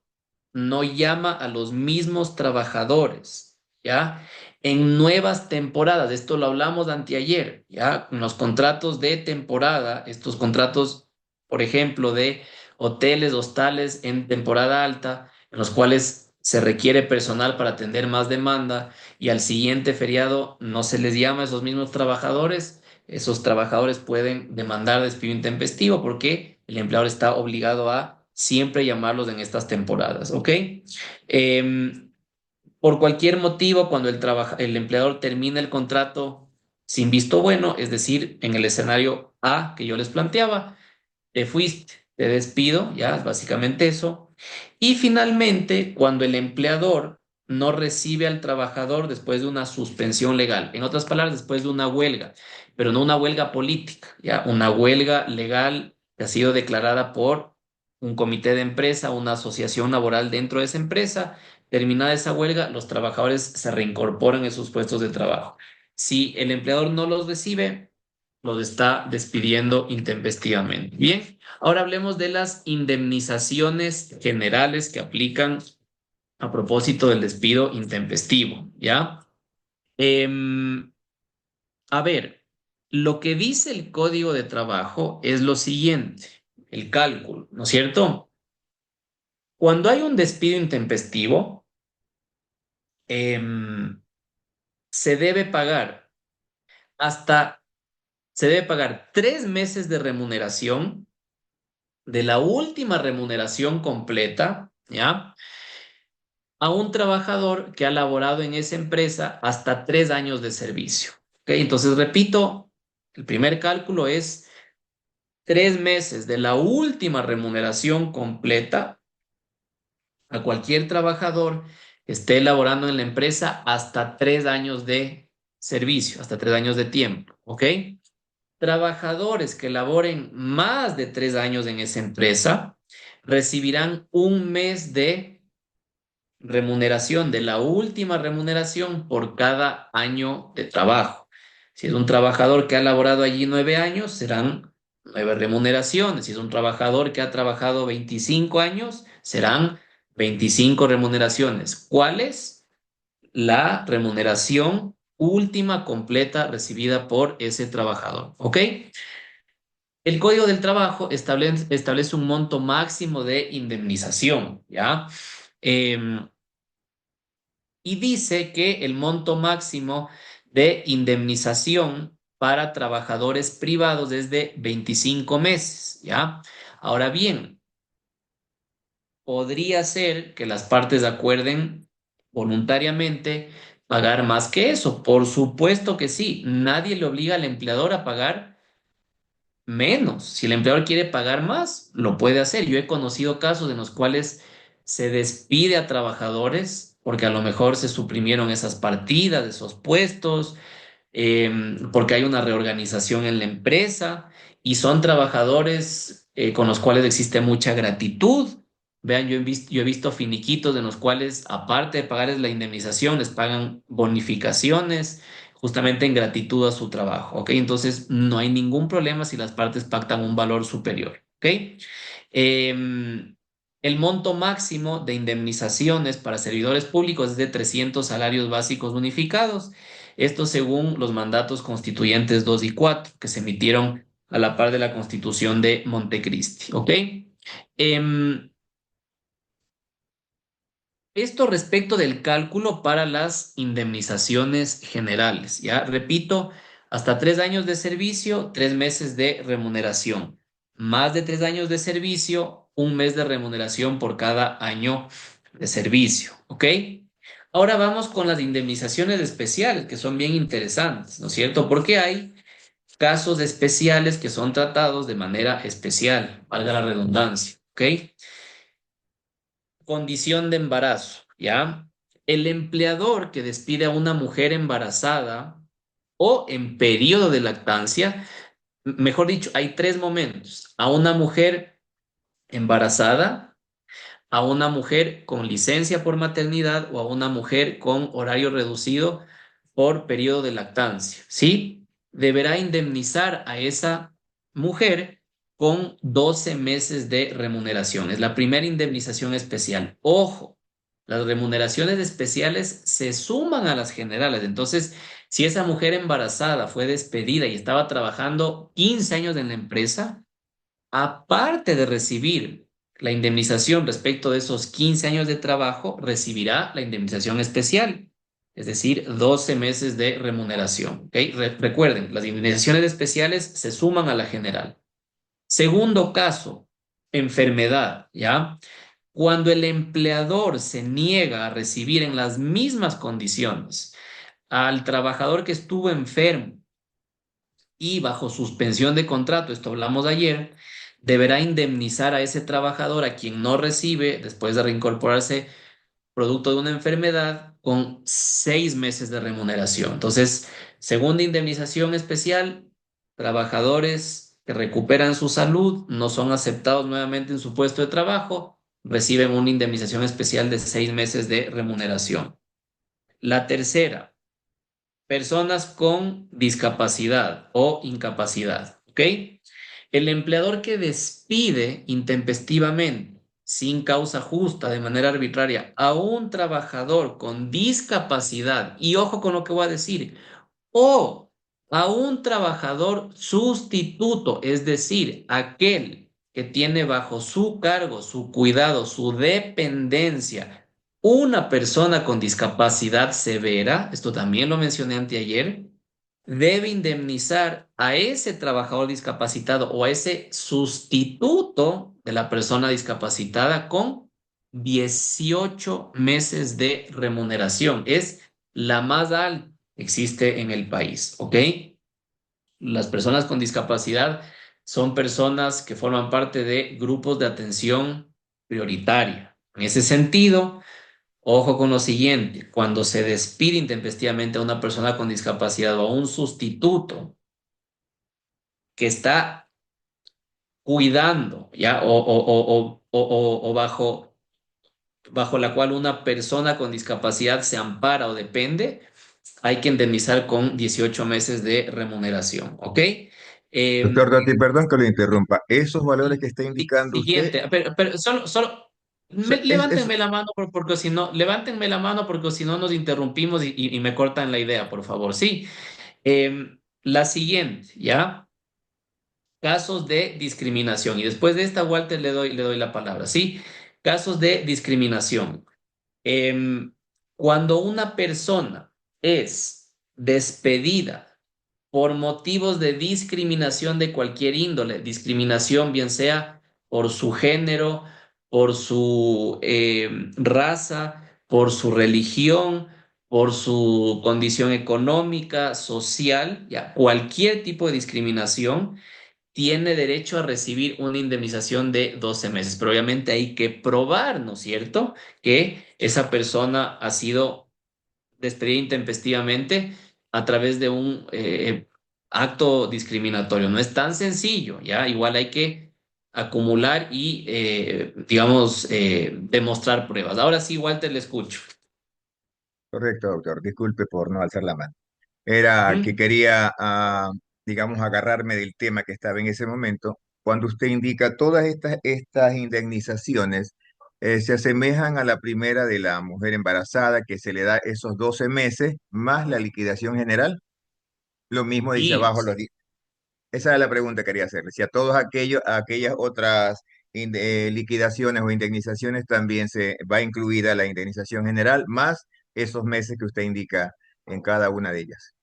no llama a los mismos trabajadores, ¿ya? En nuevas temporadas, esto lo hablamos anteayer, ¿ya? En los contratos de temporada, estos contratos, por ejemplo, de hoteles, hostales en temporada alta, en los cuales se requiere personal para atender más demanda y al siguiente feriado no se les llama a esos mismos trabajadores, esos trabajadores pueden demandar despido intempestivo porque el empleador está obligado a siempre llamarlos en estas temporadas, ¿ok? Em, por cualquier motivo, cuando el empleador termina el contrato sin visto bueno, es decir, en el escenario A que yo les planteaba, te fuiste, te despido, ya es básicamente eso. Y finalmente, cuando el empleador no recibe al trabajador después de una suspensión legal, en otras palabras, después de una huelga, pero no una huelga política, ya una huelga legal que ha sido declarada por un comité de empresa, una asociación laboral dentro de esa empresa. Terminada esa huelga, los trabajadores se reincorporan en sus puestos de trabajo. Si el empleador no los recibe, los está despidiendo intempestivamente. Bien, ahora hablemos de las indemnizaciones generales que aplican a propósito del despido intempestivo, ¿ya? Em, a ver, lo que dice el Código de Trabajo es lo siguiente, el cálculo, ¿no es cierto? Cuando hay un despido intempestivo, em, se debe pagar hasta, se debe pagar 3 meses de remuneración de la última remuneración completa, ¿ya? A un trabajador que ha laborado en esa empresa hasta 3 años de servicio. ¿Ok? Entonces, repito, el primer cálculo es 3 meses de la última remuneración completa a cualquier trabajador que esté laborando en la empresa hasta 3 años de servicio, hasta 3 años de tiempo. ¿Ok? Trabajadores que laboren más de 3 años en esa empresa recibirán un mes de remuneración, de la última remuneración por cada año de trabajo. Si es un trabajador que ha laborado allí 9 años, serán 9 remuneraciones. Si es un trabajador que ha trabajado 25 años, serán 25 remuneraciones. ¿Cuál es la remuneración última completa recibida por ese trabajador? ¿Ok? El Código del Trabajo establece un monto máximo de indemnización, ¿ya? Em, y dice que el monto máximo de indemnización para trabajadores privados es de 25 meses, ¿ya? Ahora bien, podría ser que las partes acuerden voluntariamente pagar más que eso. Por supuesto que sí, nadie le obliga al empleador a pagar menos. Si el empleador quiere pagar más, lo puede hacer. Yo he conocido casos en los cuales se despide a trabajadores porque a lo mejor se suprimieron esas partidas, esos puestos, porque hay una reorganización en la empresa y son trabajadores con los cuales existe mucha gratitud. Vean, yo he visto finiquitos en los cuales, aparte de pagarles la indemnización, les pagan bonificaciones justamente en gratitud a su trabajo, ¿ok? Entonces, no hay ningún problema si las partes pactan un valor superior, ¿ok? El monto máximo de indemnizaciones para servidores públicos es de 300 salarios básicos unificados. Esto según los mandatos constituyentes 2 y 4 que se emitieron a la par de la Constitución de Montecristi, ¿ok? Em, Esto respecto del cálculo para las indemnizaciones generales, ¿ya? Repito, hasta 3 años de servicio, 3 meses de remuneración. Más de 3 años de servicio, un mes de remuneración por cada año de servicio, ¿ok? Ahora vamos con las indemnizaciones especiales, que son bien interesantes, ¿no es cierto? Porque hay casos especiales que son tratados de manera especial, valga la redundancia, ¿ok? Condición de embarazo, ¿ya? El empleador que despide a una mujer embarazada o en periodo de lactancia, mejor dicho, hay tres momentos: a una mujer embarazada, a una mujer con licencia por maternidad o a una mujer con horario reducido por periodo de lactancia, ¿sí? Deberá indemnizar a esa mujer con 12 meses de remuneración. Es la primera indemnización especial. Ojo, las remuneraciones especiales se suman a las generales. Entonces, si esa mujer embarazada fue despedida y estaba trabajando 15 años en la empresa, aparte de recibir la indemnización respecto de esos 15 años de trabajo, recibirá la indemnización especial, es decir, 12 meses de remuneración. ¿Ok? Recuerden, las indemnizaciones especiales se suman a la general. Segundo caso, enfermedad, ¿ya? Cuando el empleador se niega a recibir en las mismas condiciones al trabajador que estuvo enfermo y bajo suspensión de contrato, esto hablamos ayer, deberá indemnizar a ese trabajador a quien no recibe, después de reincorporarse producto de una enfermedad, con 6 meses de remuneración. Entonces, segunda indemnización especial, trabajadores que recuperan su salud, no son aceptados nuevamente en su puesto de trabajo, reciben una indemnización especial de 6 meses de remuneración. La tercera, personas con discapacidad o incapacidad, ¿ok? El empleador que despide intempestivamente, sin causa justa, de manera arbitraria, a un trabajador con discapacidad, y ojo con lo que voy a decir, o a un trabajador sustituto, es decir, aquel que tiene bajo su cargo, su cuidado, su dependencia, una persona con discapacidad severa, esto también lo mencioné anteayer, debe indemnizar a ese trabajador discapacitado o a ese sustituto de la persona discapacitada con 18 meses de remuneración. Es la más alta que existe en el país, ¿ok? Las personas con discapacidad son personas que forman parte de grupos de atención prioritaria. En ese sentido, ojo con lo siguiente, cuando se despide intempestivamente a una persona con discapacidad o a un sustituto que está cuidando, ¿ya? O bajo la cual una persona con discapacidad se ampara o depende, hay que indemnizar con 18 meses de remuneración, ¿ok? Doctor Eh, Dotti, perdón que lo interrumpa. Esos valores que está indicando usted, Siguiente, pero solo, es levántenme la mano porque si no, levántenme la mano porque si no nos interrumpimos y me cortan la idea, por favor. Sí, la siguiente, ¿ya? Casos de discriminación. Y después de esta, Walter, le doy la palabra. Sí, casos de discriminación. Em, Cuando una persona es despedida por motivos de discriminación de cualquier índole, discriminación bien sea por su género, por su raza, por su religión, por su condición económica, social, ya, cualquier tipo de discriminación tiene derecho a recibir una indemnización de 12 meses. Pero obviamente hay que probar, ¿no es cierto?, que esa persona ha sido despedida intempestivamente a través de un acto discriminatorio. No es tan sencillo, ¿ya? Igual hay que acumular y, digamos, demostrar pruebas. Ahora sí, Walter, le escucho. correcto, doctor. Disculpe por no alzar la mano. Era que Ujú. quería, digamos, agarrarme del tema que estaba en ese momento. Cuando usted indica todas estas indemnizaciones, se asemejan a la primera de la mujer embarazada, que se le da esos 12 meses más la liquidación general. Lo mismo dice Sí, abajo esa es la pregunta que quería hacerle. Si a todos aquellas otras liquidaciones o indemnizaciones también se va incluida la indemnización general, más esos meses que usted indica en cada una de ellas.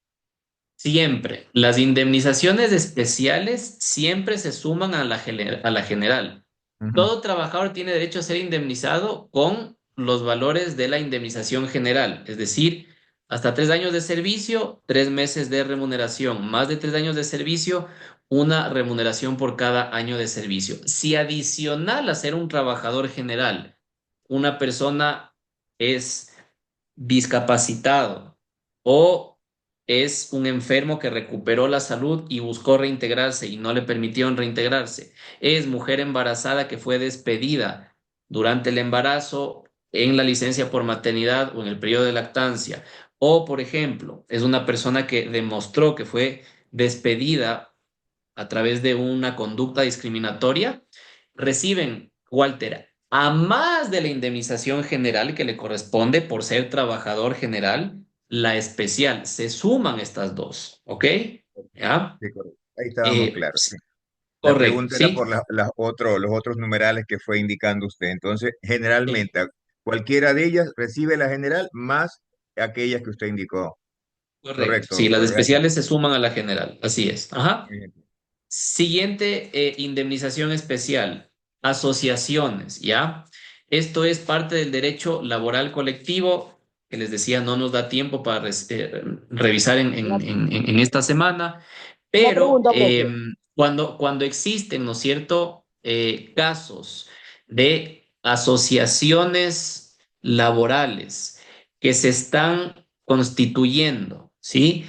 siempre. Las indemnizaciones especiales siempre se suman a a la general. Ujú. Todo trabajador tiene derecho a ser indemnizado con los valores de la indemnización general, es decir, hasta 3 años de servicio, 3 meses de remuneración, más de 3 años de servicio, una remuneración por cada año de servicio. Si adicional a ser un trabajador general, una persona es discapacitado o es un enfermo que recuperó la salud y buscó reintegrarse y no le permitieron reintegrarse, es mujer embarazada que fue despedida durante el embarazo, en la licencia por maternidad o en el periodo de lactancia, o por ejemplo, es una persona que demostró que fue despedida a través de una conducta discriminatoria, reciben, Walter, a más de la indemnización general que le corresponde por ser trabajador general, la especial. Se suman estas dos, ¿ok? ¿Ya? Sí, correcto. Ahí estábamos claros. Sí, Sí. La correcto, pregunta era por ¿sí? los otros numerales que fue indicando usted. Entonces, Sí, generalmente, cualquiera de ellas recibe la general más aquellas que usted indicó. correcto. Correcto, Sí, las doctor. Gracias. especiales se suman a la general, así es. Ajá. Muy bien. Siguiente indemnización especial. asociaciones, ¿ya? Esto es parte del derecho laboral colectivo, que les decía, no nos da tiempo para revisar Una, en esta semana, una pero pregunta, profe. cuando existen, ¿no es cierto?, casos de asociaciones laborales que se están constituyendo, ¿sí?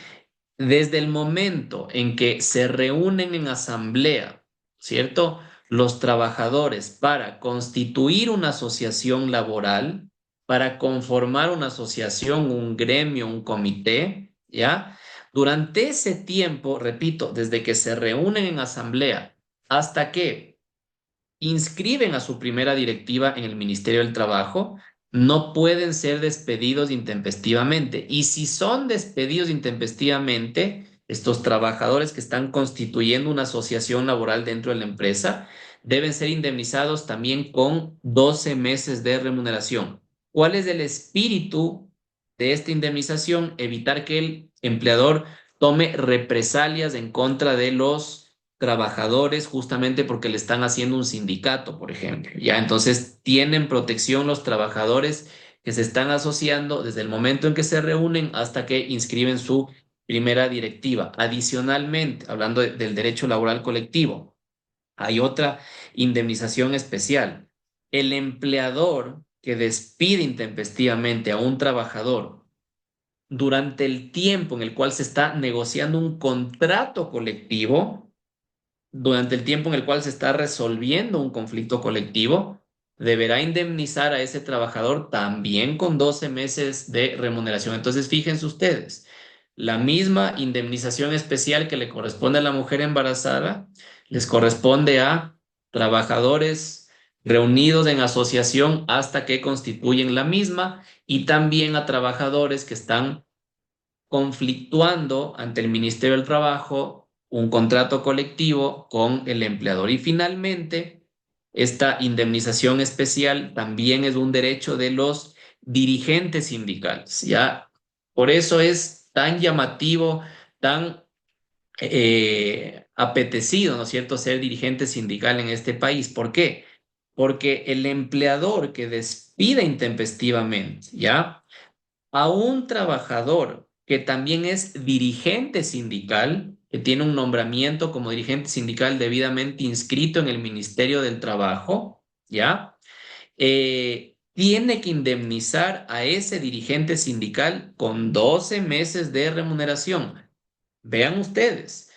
Desde el momento en que se reúnen en asamblea, ¿cierto? Los trabajadores para constituir una asociación laboral, para conformar una asociación, un gremio, un comité, ¿ya? Durante ese tiempo, repito, desde que se reúnen en asamblea hasta que inscriben a su primera directiva en el Ministerio del Trabajo, no pueden ser despedidos intempestivamente. Y si son despedidos intempestivamente, estos trabajadores que están constituyendo una asociación laboral dentro de la empresa deben ser indemnizados también con 12 meses de remuneración. ¿Cuál es el espíritu de esta indemnización? Evitar que el empleador tome represalias en contra de los trabajadores justamente porque le están haciendo un sindicato, por ejemplo. Ya, entonces tienen protección los trabajadores que se están asociando desde el momento en que se reúnen hasta que inscriben su primera directiva. Adicionalmente, hablando del derecho laboral colectivo, hay otra indemnización especial. El empleador que despide intempestivamente a un trabajador durante el tiempo en el cual se está negociando un contrato colectivo, durante el tiempo en el cual se está resolviendo un conflicto colectivo, deberá indemnizar a ese trabajador también con 12 meses de remuneración. Entonces, fíjense ustedes, la misma indemnización especial que le corresponde a la mujer embarazada, les corresponde a trabajadores reunidos en asociación hasta que constituyen la misma y también a trabajadores que están conflictuando ante el Ministerio del Trabajo un contrato colectivo con el empleador. Y finalmente, esta indemnización especial también es un derecho de los dirigentes sindicales, ¿ya? Por eso es tan llamativo, tan apetecido, ¿no es cierto?, ser dirigente sindical en este país. ¿Por qué? Porque el empleador que despide intempestivamente, ¿ya?, a un trabajador que también es dirigente sindical, que tiene un nombramiento como dirigente sindical debidamente inscrito en el Ministerio del Trabajo, ¿ya? Tiene que indemnizar a ese dirigente sindical con 12 meses de remuneración. Vean ustedes,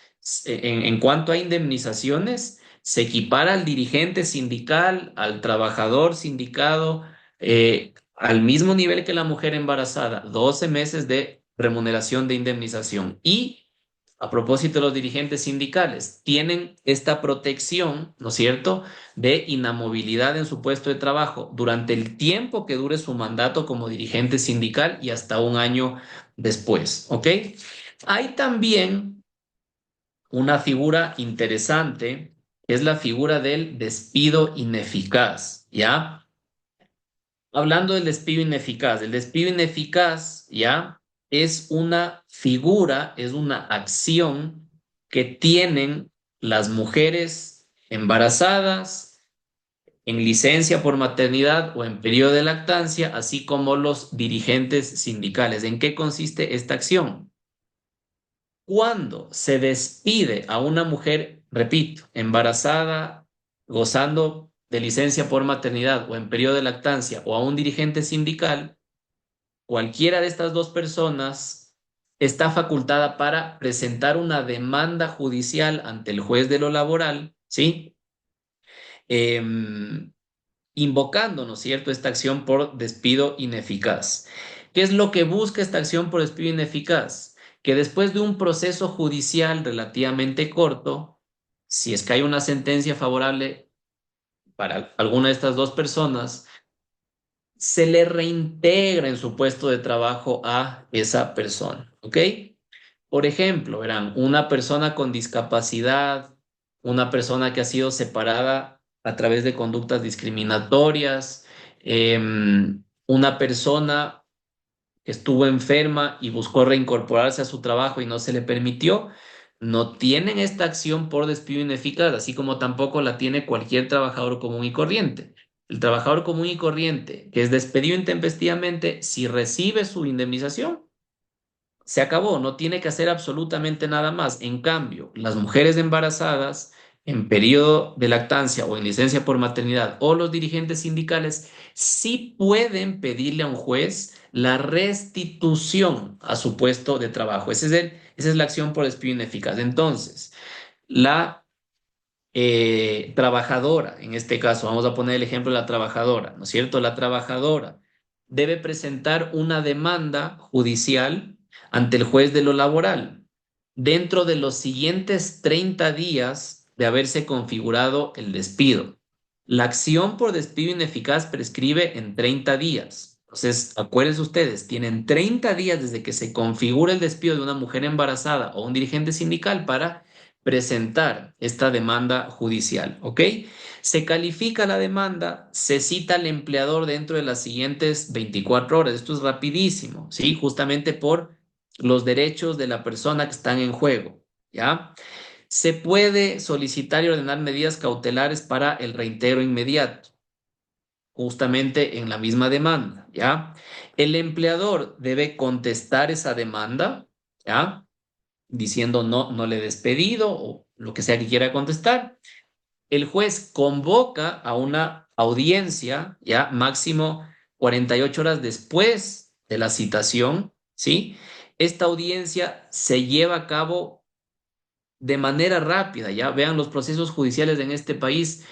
en cuanto a indemnizaciones, se equipara al dirigente sindical, al trabajador sindicado, al mismo nivel que la mujer embarazada, 12 meses de remuneración de indemnización. Y a propósito de los dirigentes sindicales, tienen esta protección, ¿no es cierto?, de inamovilidad en su puesto de trabajo durante el tiempo que dure su mandato como dirigente sindical y hasta un año después, ¿ok? Hay también una figura interesante, que es la figura del despido ineficaz, ¿ya? Hablando del despido ineficaz, el despido ineficaz, ¿ya? Es una figura, es una acción que tienen las mujeres embarazadas, en licencia por maternidad o en periodo de lactancia, así como los dirigentes sindicales. ¿En qué consiste esta acción? Cuando se despide a una mujer, repito, embarazada, gozando de licencia por maternidad o en periodo de lactancia, o a un dirigente sindical, cualquiera de estas dos personas está facultada para presentar una demanda judicial ante el juez de lo laboral, ¿sí? Invocando, ¿no es cierto?, esta acción por despido ineficaz. ¿Qué es lo que busca esta acción por despido ineficaz? Que después de un proceso judicial relativamente corto, si es que hay una sentencia favorable para alguna de estas dos personas, se le reintegra en su puesto de trabajo a esa persona, ¿ok? Por ejemplo, verán, una persona con discapacidad, una persona que ha sido separada a través de conductas discriminatorias, una persona que estuvo enferma y buscó reincorporarse a su trabajo y no se le permitió, no tienen esta acción por despido ineficaz, así como tampoco la tiene cualquier trabajador común y corriente. El trabajador común y corriente que es despedido intempestivamente, si recibe su indemnización, se acabó, no tiene que hacer absolutamente nada más. En cambio, las mujeres embarazadas en periodo de lactancia o en licencia por maternidad o los dirigentes sindicales sí pueden pedirle a un juez la restitución a su puesto de trabajo. Esa es la acción por despido ineficaz. Entonces, la trabajadora, en este caso, vamos a poner el ejemplo de la trabajadora, ¿no es cierto? La trabajadora debe presentar una demanda judicial ante el juez de lo laboral dentro de los siguientes 30 días de haberse configurado el despido. La acción por despido ineficaz prescribe en 30 días. Entonces, acuérdense ustedes, tienen 30 días desde que se configura el despido de una mujer embarazada o un dirigente sindical para presentar esta demanda judicial, ¿ok? Se califica la demanda, se cita al empleador dentro de las siguientes 24 horas. Esto es rapidísimo, ¿sí? Justamente por los derechos de la persona que están en juego, ¿ya? Se puede solicitar y ordenar medidas cautelares para el reintegro inmediato, justamente en la misma demanda, ¿ya? El empleador debe contestar esa demanda, ¿ya? Diciendo no, no le he despedido o lo que sea que quiera contestar. El juez convoca a una audiencia, ya máximo 48 horas después de la citación, ¿sí? Esta audiencia se lleva a cabo de manera rápida, ya vean los procesos judiciales en este país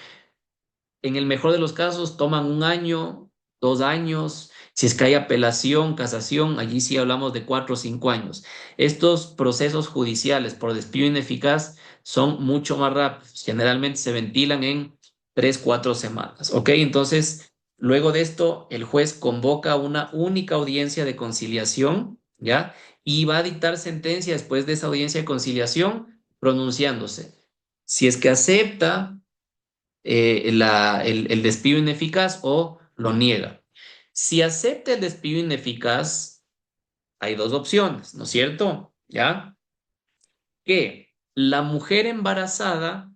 en el mejor de los casos toman un año, 2 años. Si es que hay apelación, casación, allí sí hablamos de 4 o 5 años. Estos procesos judiciales por despido ineficaz son mucho más rápidos. Generalmente se ventilan en 3, 4 semanas. ¿Ok? Entonces, luego de esto, el juez convoca una única audiencia de conciliación, ¿ya? Y va a dictar sentencia después de esa audiencia de conciliación, pronunciándose. Si es que acepta el despido ineficaz o lo niega. Si acepta el despido ineficaz, hay dos opciones, ¿no es cierto? ¿Ya? Que la mujer embarazada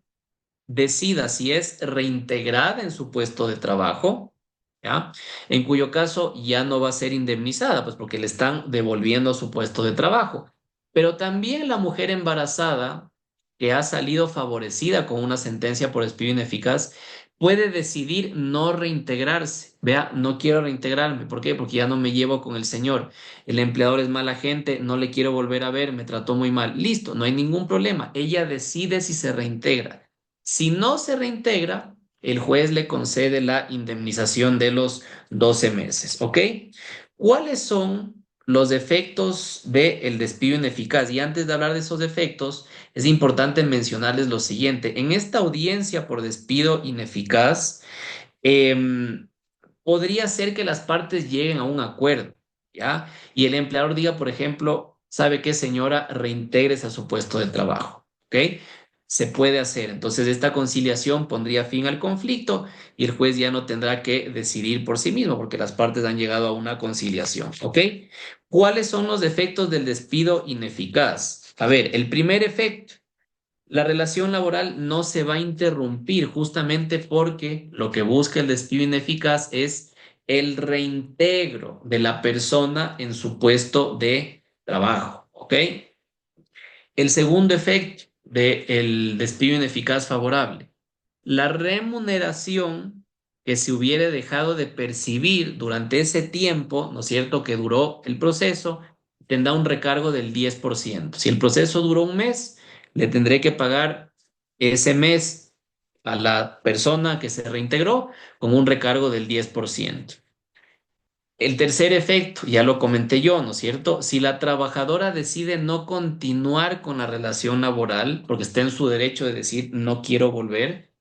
decida si es reintegrada en su puesto de trabajo, ¿ya? En cuyo caso ya no va a ser indemnizada, pues porque le están devolviendo a su puesto de trabajo. Pero también la mujer embarazada que ha salido favorecida con una sentencia por despido ineficaz puede decidir no reintegrarse. Vea, no quiero reintegrarme. ¿Por qué? Porque ya no me llevo con el señor. El empleador es mala gente, no le quiero volver a ver, me trató muy mal. Listo, no hay ningún problema. Ella decide si se reintegra. Si no se reintegra, el juez le concede la indemnización de los 12 meses, ¿ok? ¿Cuáles son los efectos del despido ineficaz? Y antes de hablar de esos efectos, es importante mencionarles lo siguiente. En esta audiencia por despido ineficaz, podría ser que las partes lleguen a un acuerdo, ¿ya? Y el empleador diga, por ejemplo, ¿sabe qué, señora? Reintégrese a su puesto de trabajo, ¿ok? Se puede hacer. Entonces, esta conciliación pondría fin al conflicto y el juez ya no tendrá que decidir por sí mismo porque las partes han llegado a una conciliación, ¿ok? ¿Cuáles son los efectos del despido ineficaz? A ver, el primer efecto, la relación laboral no se va a interrumpir justamente porque lo que busca el despido ineficaz es el reintegro de la persona en su puesto de trabajo, ¿ok? El segundo efecto del despido ineficaz favorable, la remuneración que se hubiere dejado de percibir durante ese tiempo, ¿no es cierto?, que duró el proceso, tendrá un recargo del 10%. Si el proceso duró un mes, le tendré que pagar ese mes a la persona que se reintegró con un recargo del 10%. El tercer efecto, ya lo comenté yo, ¿no es cierto? Si la trabajadora decide no continuar con la relación laboral, porque está en su derecho de decir no quiero volver,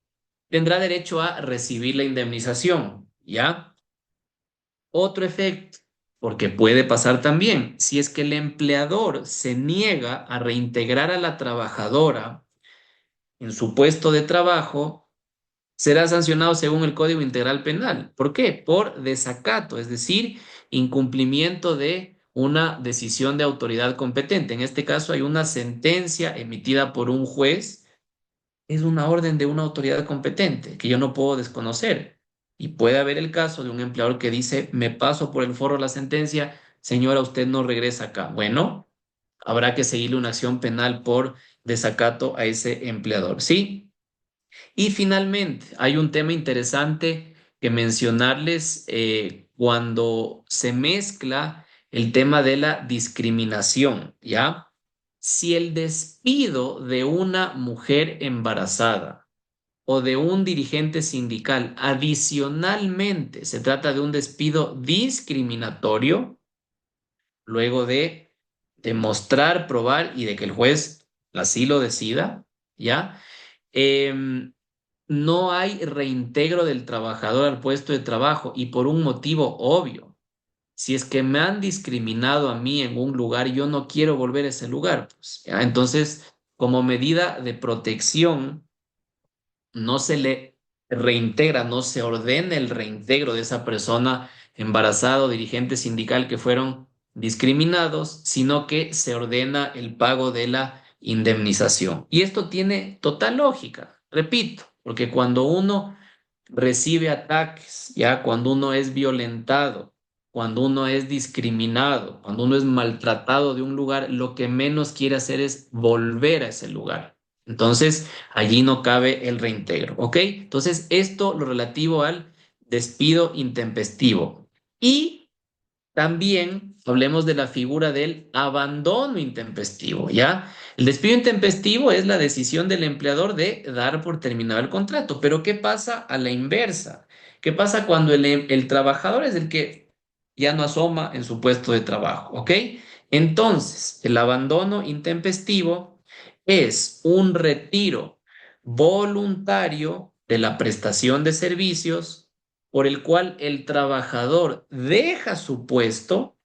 tendrá derecho a recibir la indemnización, ¿ya? Otro efecto, porque puede pasar también, si es que el empleador se niega a reintegrar a la trabajadora en su puesto de trabajo, será sancionado según el Código Integral Penal. ¿Por qué? Por desacato, es decir, incumplimiento de una decisión de autoridad competente. En este caso hay una sentencia emitida por un juez, es una orden de una autoridad competente que yo no puedo desconocer. Y puede haber el caso de un empleador que dice, me paso por el foro de la sentencia, señora, usted no regresa acá. Bueno, habrá que seguirle una acción penal por desacato a ese empleador, ¿sí? Y finalmente, hay un tema interesante que mencionarles cuando se mezcla el tema de la discriminación, ¿ya? Si el despido de una mujer embarazada o de un dirigente sindical adicionalmente se trata de un despido discriminatorio, luego de demostrar, probar y de que el juez así lo decida, ¿ya? No hay reintegro del trabajador al puesto de trabajo y por un motivo obvio. Si es que me han discriminado a mí en un lugar, yo no quiero volver a ese lugar, pues, ¿ya? Entonces, como medida de protección, no se le reintegra, no se ordena el reintegro de esa persona embarazada o dirigente sindical que fueron discriminados, sino que se ordena el pago de la indemnización. Y esto tiene total lógica, repito, porque cuando uno recibe ataques, ya cuando uno es violentado, cuando uno es discriminado, cuando uno es maltratado de un lugar, lo que menos quiere hacer es volver a ese lugar. Entonces, allí no cabe el reintegro, ¿ok? Entonces, esto lo relativo al despido intempestivo. Y también hablemos de la figura del abandono intempestivo, ¿ya? El despido intempestivo es la decisión del empleador de dar por terminado el contrato, pero ¿qué pasa a la inversa? ¿Qué pasa cuando el trabajador es el que ya no asoma en su puesto de trabajo, ¿ok? Entonces, el abandono intempestivo es un retiro voluntario de la prestación de servicios por el cual el trabajador deja su puesto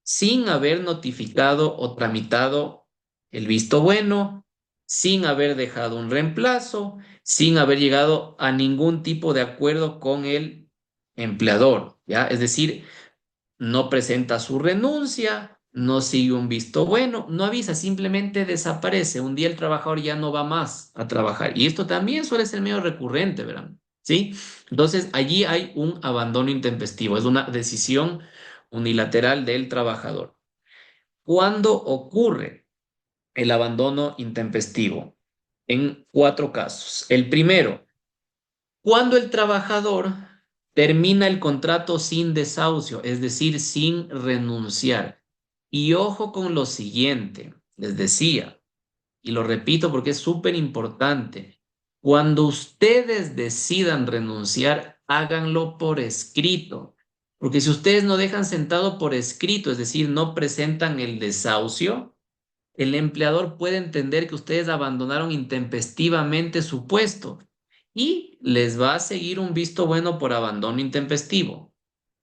sin haber notificado o tramitado el visto bueno, sin haber dejado un reemplazo, sin haber llegado a ningún tipo de acuerdo con el empleador, ¿ya? Es decir, no presenta su renuncia, no sigue un visto bueno, no avisa, simplemente desaparece. Un día el trabajador ya no va más a trabajar. Y esto también suele ser medio recurrente, ¿verdad? ¿Sí? Entonces, allí hay un abandono intempestivo, es una decisión unilateral del trabajador. ¿Cuándo ocurre el abandono intempestivo? En cuatro casos. El primero, cuando el trabajador termina el contrato sin desahucio, es decir, sin renunciar. Y ojo con lo siguiente, les decía, y lo repito porque es súper importante, cuando ustedes decidan renunciar, háganlo por escrito, porque si ustedes no dejan sentado por escrito, es decir, no presentan el desahucio, el empleador puede entender que ustedes abandonaron intempestivamente su puesto y les va a seguir un visto bueno por abandono intempestivo.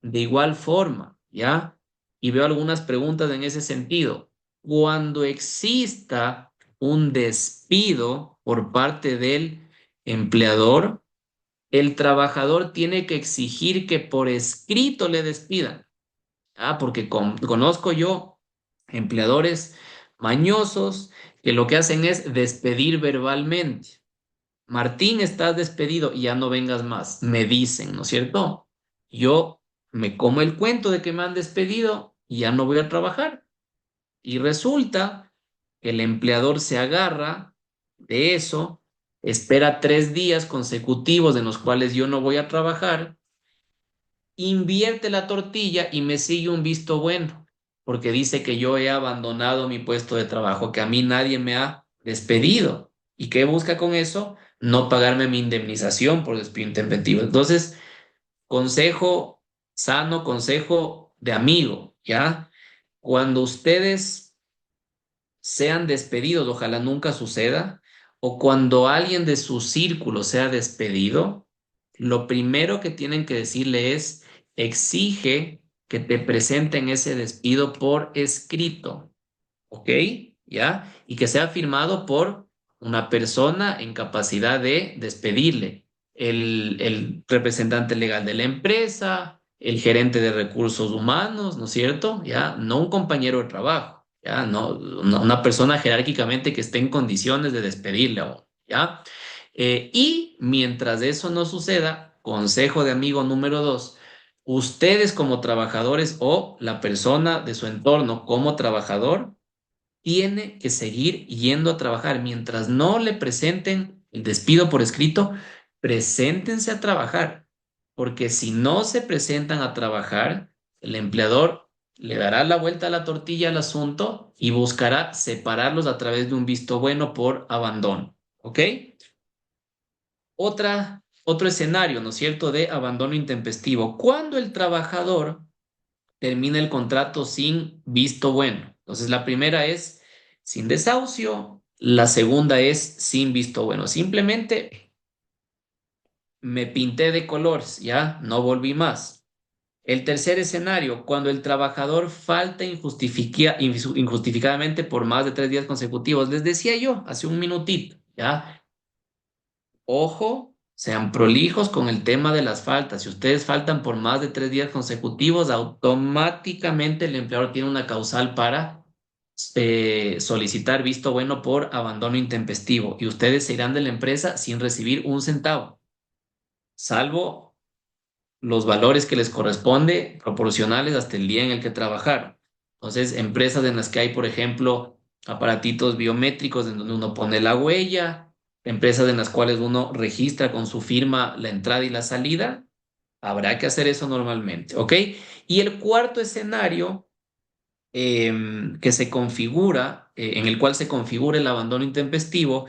De igual forma, ¿ya? Y veo algunas preguntas en ese sentido. Cuando exista un despido por parte del empleador, el trabajador tiene que exigir que por escrito le despidan. Ah, porque conozco yo empleadores mañosos que lo que hacen es despedir verbalmente. Martín, estás despedido y ya no vengas más, me dicen, ¿no es cierto? Yo me como el cuento de que me han despedido y ya no voy a trabajar. Y resulta que el empleador se agarra de eso, espera 3 días consecutivos en los cuales yo no voy a trabajar, invierte la tortilla y me sigue un visto bueno, porque dice que yo he abandonado mi puesto de trabajo, que a mí nadie me ha despedido. ¿Y qué busca con eso? No pagarme mi indemnización por despido intempestivo. Entonces, consejo sano, consejo de amigo, ¿ya? Cuando ustedes sean despedidos, ojalá nunca suceda, o cuando alguien de su círculo sea despedido, lo primero que tienen que decirle es, exige que te presenten ese despido por escrito, ¿ok? ¿Ya? Y que sea firmado por una persona en capacidad de despedirle, el representante legal de la empresa, el gerente de recursos humanos, ¿no es cierto? Ya, no un compañero de trabajo, ya, no una persona jerárquicamente que esté en condiciones de despedirle a uno, ¿ya? Y mientras eso no suceda, consejo de amigo número dos, ustedes como trabajadores o la persona de su entorno como trabajador tiene que seguir yendo a trabajar. Mientras no le presenten el despido por escrito, preséntense a trabajar, porque si no se presentan a trabajar, el empleador le dará la vuelta a la tortilla al asunto y buscará separarlos a través de un visto bueno por abandono. ¿Ok? Otro escenario, ¿no es cierto?, de abandono intempestivo. Cuando el trabajador termina el contrato sin visto bueno. Entonces, la primera es sin desahucio, la segunda es sin visto bueno. Simplemente me pinté de colores, ya no volví más. El tercer escenario, cuando el trabajador falta injustificadamente por más de 3 días consecutivos. Les decía yo hace un minutito, ¿ya? Ojo, sean prolijos con el tema de las faltas. Si ustedes faltan por más de 3 días consecutivos, automáticamente el empleador tiene una causal para solicitar visto bueno por abandono intempestivo y ustedes se irán de la empresa sin recibir un centavo, salvo los valores que les corresponde proporcionales hasta el día en el que trabajaron. Entonces, empresas en las que hay, por ejemplo, aparatitos biométricos en donde uno pone la huella, empresas en las cuales uno registra con su firma la entrada y la salida, habrá que hacer eso normalmente, ¿ok? Y el cuarto escenario que se configura, en el cual se configura el abandono intempestivo,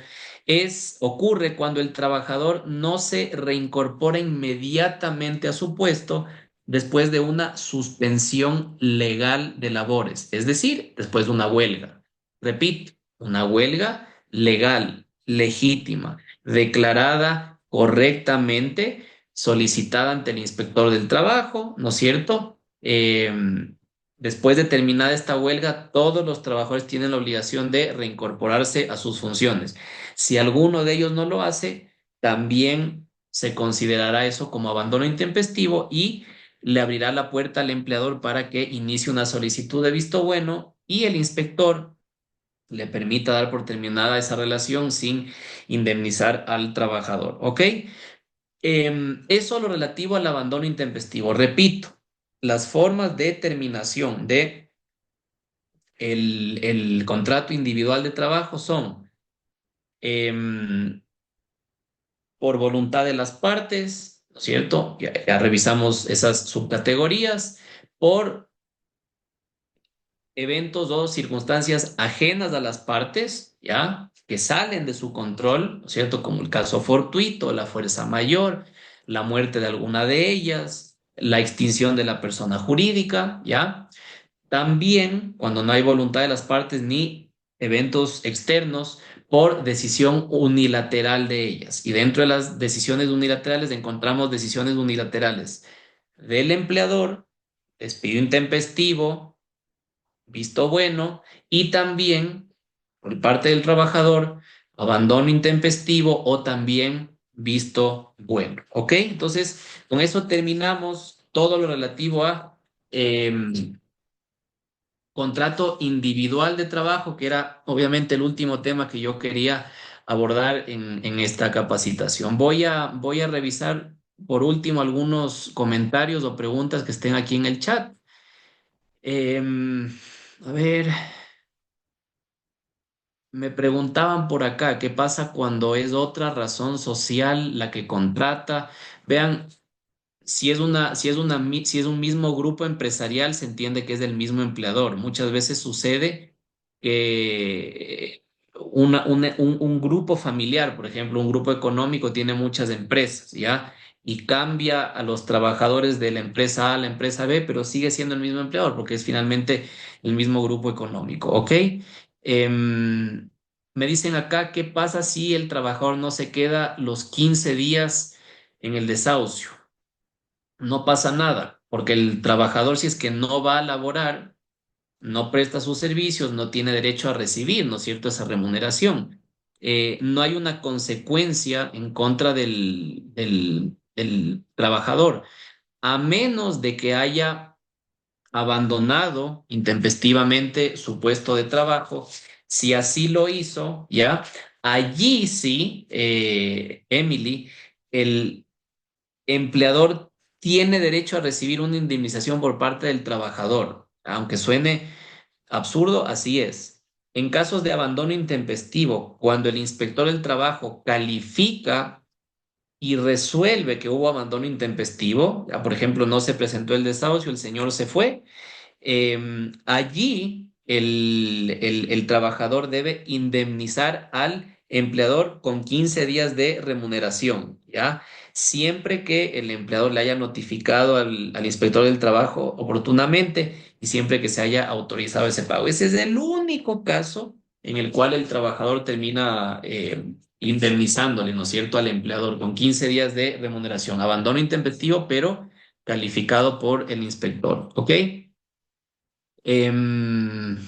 ocurre cuando el trabajador no se reincorpora inmediatamente a su puesto después de una suspensión legal de labores, es decir, después de una huelga. Repito, una huelga legal, legítima, declarada correctamente, solicitada ante el inspector del trabajo, ¿no es cierto? Después de terminada esta huelga, todos los trabajadores tienen la obligación de reincorporarse a sus funciones. Si alguno de ellos no lo hace, también se considerará eso como abandono intempestivo y le abrirá la puerta al empleador para que inicie una solicitud de visto bueno y el inspector le permita dar por terminada esa relación sin indemnizar al trabajador. ¿Ok? Eso lo relativo al abandono intempestivo. Repito, las formas de terminación de el contrato individual de trabajo son em, por voluntad de las partes, ¿no es cierto? Ya revisamos esas subcategorías, por eventos o circunstancias ajenas a las partes, ¿ya? Que salen de su control, ¿no es cierto? Como el caso fortuito, la fuerza mayor, la muerte de alguna de ellas, la extinción de la persona jurídica, ¿ya? También cuando no hay voluntad de las partes ni eventos externos por decisión unilateral de ellas. Y dentro de las decisiones unilaterales encontramos decisiones unilaterales del empleador, despido intempestivo, visto bueno, y también por parte del trabajador, abandono intempestivo o también visto bueno. ¿Ok? Entonces, con eso terminamos todo lo relativo a contrato individual de trabajo, que era obviamente el último tema que yo quería abordar en esta capacitación. Voy a revisar por último algunos comentarios o preguntas que estén aquí en el chat. A ver, me preguntaban por acá, ¿qué pasa cuando es otra razón social la que contrata? Vean, si es un mismo grupo empresarial, se entiende que es del mismo empleador. Muchas veces sucede que un grupo familiar, por ejemplo, un grupo económico tiene muchas empresas, ¿ya? Y cambia a los trabajadores de la empresa A a la empresa B, pero sigue siendo el mismo empleador porque es finalmente el mismo grupo económico, ¿ok? Me dicen acá, ¿qué pasa si el trabajador no se queda los 15 días en el desahucio? No pasa nada, porque el trabajador, si es que no va a laborar, no presta sus servicios, no tiene derecho a recibir, ¿no es cierto?, esa remuneración. No hay una consecuencia en contra del trabajador. a menos de que haya abandonado intempestivamente su puesto de trabajo. Si así lo hizo, ¿ya? Allí sí, Emily, el empleador tiene derecho a recibir una indemnización por parte del trabajador. Aunque suene absurdo, así es. En casos de abandono intempestivo, cuando el inspector del trabajo califica y resuelve que hubo abandono intempestivo, ya, por ejemplo, no se presentó el desahucio, el señor se fue, allí el trabajador debe indemnizar al empleador con 15 días de remuneración, ¿ya? Siempre que el empleador le haya notificado al inspector del trabajo oportunamente y siempre que se haya autorizado ese pago. Ese es el único caso en el cual el trabajador termina indemnizándole, ¿no es cierto?, al empleador con 15 días de remuneración. Abandono intempestivo, pero calificado por el inspector, ¿ok? Em,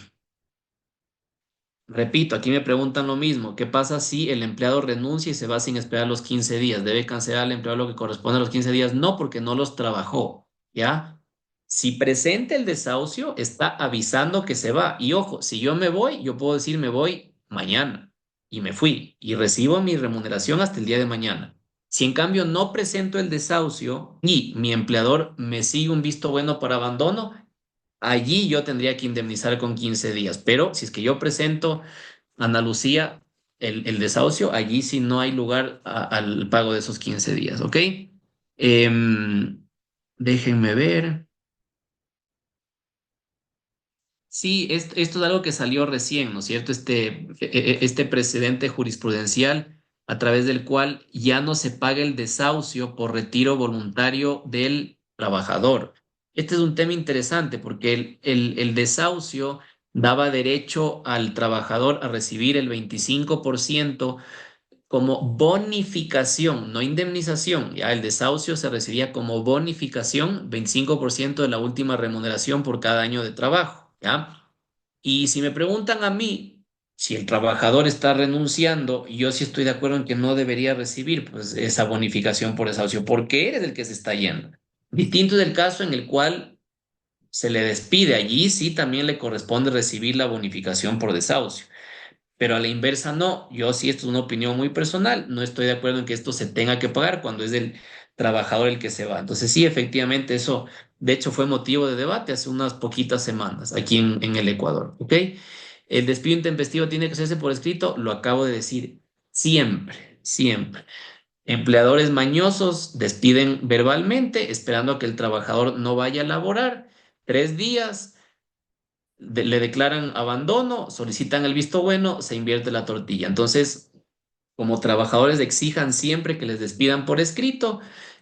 Repito, aquí me preguntan lo mismo. ¿Qué pasa si el empleado renuncia y se va sin esperar los 15 días? ¿Debe cancelar al empleado lo que corresponde a los 15 días? No, porque no los trabajó, ¿ya? Si presenta el desahucio, está avisando que se va. Y ojo, si yo me voy, yo puedo decir me voy mañana y me fui y recibo mi remuneración hasta el día de mañana. Si en cambio no presento el desahucio y mi empleador me sigue un visto bueno para abandono, allí yo tendría que indemnizar con 15 días, pero si es que yo presento, Ana Lucía, el desahucio, allí sí no hay lugar al pago de esos 15 días, ¿ok? Em, Déjenme ver. Sí, esto es algo que salió recién, ¿no es cierto? Este precedente jurisprudencial a través del cual ya no se paga el desahucio por retiro voluntario del trabajador. Este es un tema interesante porque el desahucio daba derecho al trabajador a recibir el 25% como bonificación, no indemnización. Ya el desahucio se recibía como bonificación, 25% de la última remuneración por cada año de trabajo, ¿ya? Y si me preguntan a mí si el trabajador está renunciando, yo sí estoy de acuerdo en que no debería recibir pues esa bonificación por desahucio, porque eres el que se está yendo. Distinto es el caso en el cual se le despide, allí sí también le corresponde recibir la bonificación por desahucio. Pero a la inversa no. Yo sí, esto es una opinión muy personal. No estoy de acuerdo en que esto se tenga que pagar cuando es el trabajador el que se va. Entonces sí, efectivamente, eso de hecho fue motivo de debate hace unas poquitas semanas aquí en el Ecuador. ¿Ok? El despido intempestivo tiene que hacerse por escrito. Lo acabo de decir. Siempre, siempre. Empleadores mañosos despiden verbalmente, esperando a que el trabajador no vaya a laborar 3 días, le declaran abandono, solicitan el visto bueno, se invierte la tortilla. Entonces, como trabajadores exijan siempre que les despidan por escrito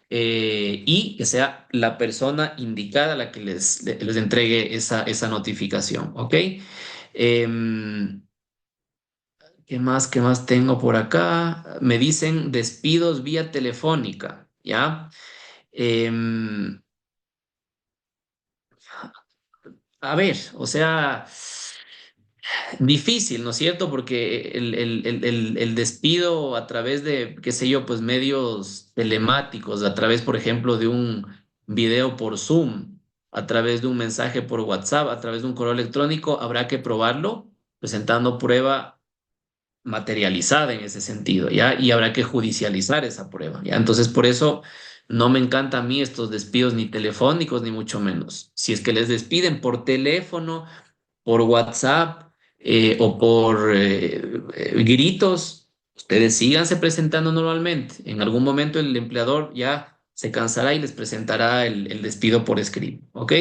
y que sea la persona indicada la que les entregue esa notificación, ¿ok? Em, ¿Qué más? ¿Qué más tengo por acá? Me dicen despidos vía telefónica, ¿ya? Em, a ver, o sea... Difícil, ¿no es cierto? Porque el despido a través de, qué sé yo, pues medios telemáticos, a través, por ejemplo, de un video por Zoom, a través de un mensaje por WhatsApp, a través de un correo electrónico, habrá que probarlo presentando prueba materializada en ese sentido, ¿ya? Y habrá que judicializar esa prueba, ¿ya? Entonces, por eso no me encanta a mí estos despidos ni telefónicos, ni mucho menos. Si es que les despiden por teléfono, por WhatsApp o por gritos, ustedes síganse presentando normalmente. En algún momento el empleador ya se cansará y les presentará el despido por escrito, ¿ok?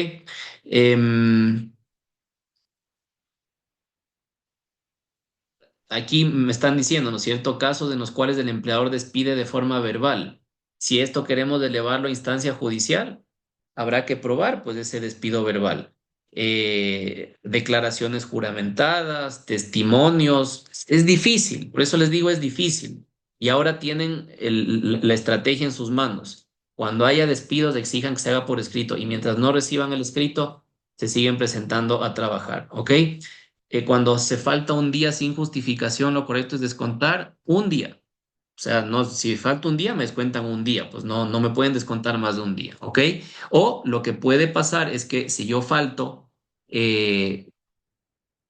Em, Aquí me están diciendo, ¿no es cierto?, casos en los cuales el empleador despide de forma verbal. Si esto queremos elevarlo a instancia judicial, habrá que probar pues ese despido verbal. Declaraciones juramentadas, testimonios. Es difícil, por eso les digo es difícil. Y ahora tienen la estrategia en sus manos. Cuando haya despidos, exijan que se haga por escrito y mientras no reciban el escrito, se siguen presentando a trabajar, ¿ok? Cuando se falta un día sin justificación, lo correcto es descontar un día. O sea, no, si falta un día, me descuentan un día, pues no, no me pueden descontar más de un día, ¿ok? O lo que puede pasar es que si yo falto, eh,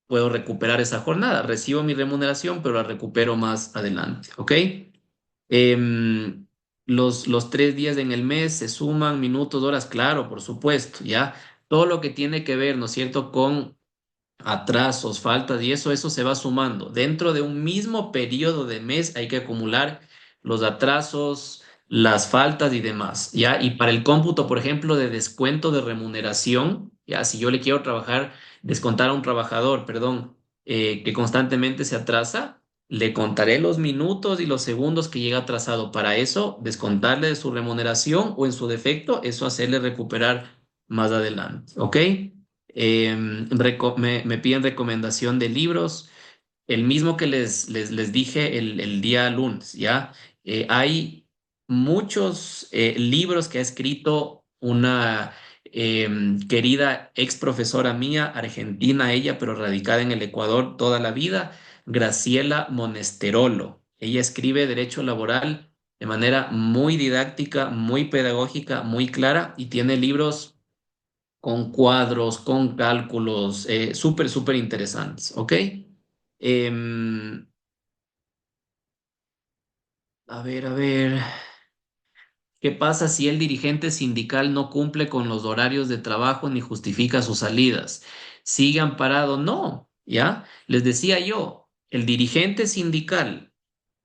puedo recuperar esa jornada. Recibo mi remuneración, pero la recupero más adelante, ¿ok? Em, los 3 días en el mes se suman minutos, horas, claro, por supuesto, ¿ya? Todo lo que tiene que ver, ¿no es cierto?, con atrasos, faltas y eso se va sumando. Dentro de un mismo periodo de mes hay que acumular los atrasos, las faltas y demás, ¿ya? Y para el cómputo, por ejemplo, de descuento de remuneración, ¿ya? Si yo le quiero descontar a un trabajador, perdón, que constantemente se atrasa, le contaré los minutos y los segundos que llega atrasado. Para eso, descontarle de su remuneración o en su defecto, eso hacerle recuperar más adelante, ¿ok? Me piden recomendación de libros, el mismo que les dije el día lunes, ¿ya? Hay muchos libros que ha escrito una querida ex profesora mía, argentina ella, pero radicada en el Ecuador toda la vida, Graciela Monesterolo. Ella escribe derecho laboral de manera muy didáctica, muy pedagógica, muy clara y tiene libros con cuadros, con cálculos, súper, súper interesantes, ¿ok? Em, a ver, ¿qué pasa si el dirigente sindical no cumple con los horarios de trabajo ni justifica sus salidas? ¿Sigue amparado? No, ¿ya? Les decía yo, el dirigente sindical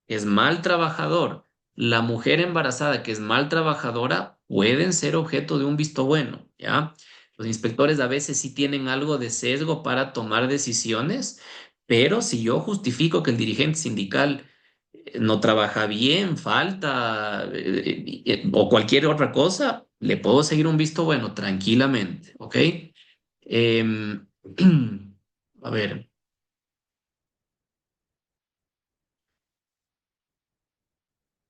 es mal trabajador, la mujer embarazada que es mal trabajadora pueden ser objeto de un visto bueno, ¿ya? Los inspectores a veces sí tienen algo de sesgo para tomar decisiones, pero si yo justifico que el dirigente sindical no trabaja bien, falta o cualquier otra cosa, le puedo seguir un visto bueno tranquilamente, ¿ok? Em, a ver.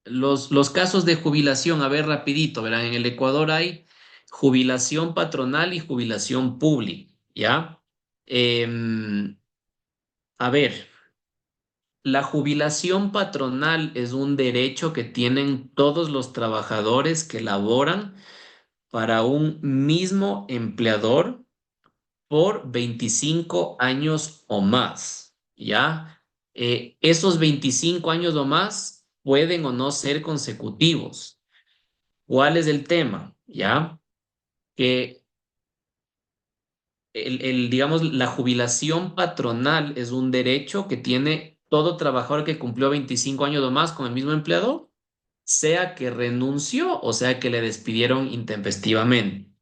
Los casos de jubilación, a ver, rapidito, verán, en el Ecuador hay jubilación patronal y jubilación pública, ¿ya? A ver, la jubilación patronal es un derecho que tienen todos los trabajadores que laboran para un mismo empleador por 25 años o más, ¿ya? Esos 25 años o más pueden o no ser consecutivos. ¿Cuál es el tema? ¿Ya? Que digamos, la jubilación patronal es un derecho que tiene todo trabajador que cumplió 25 años o más con el mismo empleador, sea que renunció o sea que le despidieron intempestivamente.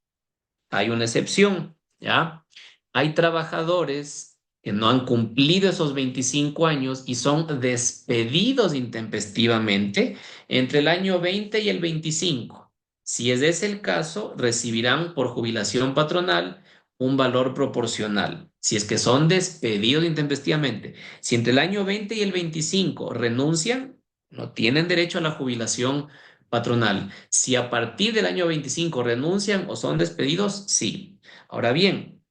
Hay una excepción, ¿ya? Hay trabajadores que no han cumplido esos 25 años y son despedidos intempestivamente entre el año 20 y el 25. Si ese es el caso, recibirán por jubilación patronal un valor proporcional. Si es que son despedidos intempestivamente, si entre el año 20 y el 25 renuncian, no tienen derecho a la jubilación patronal. Si a partir del año 25 renuncian o son despedidos, sí. Ahora bien,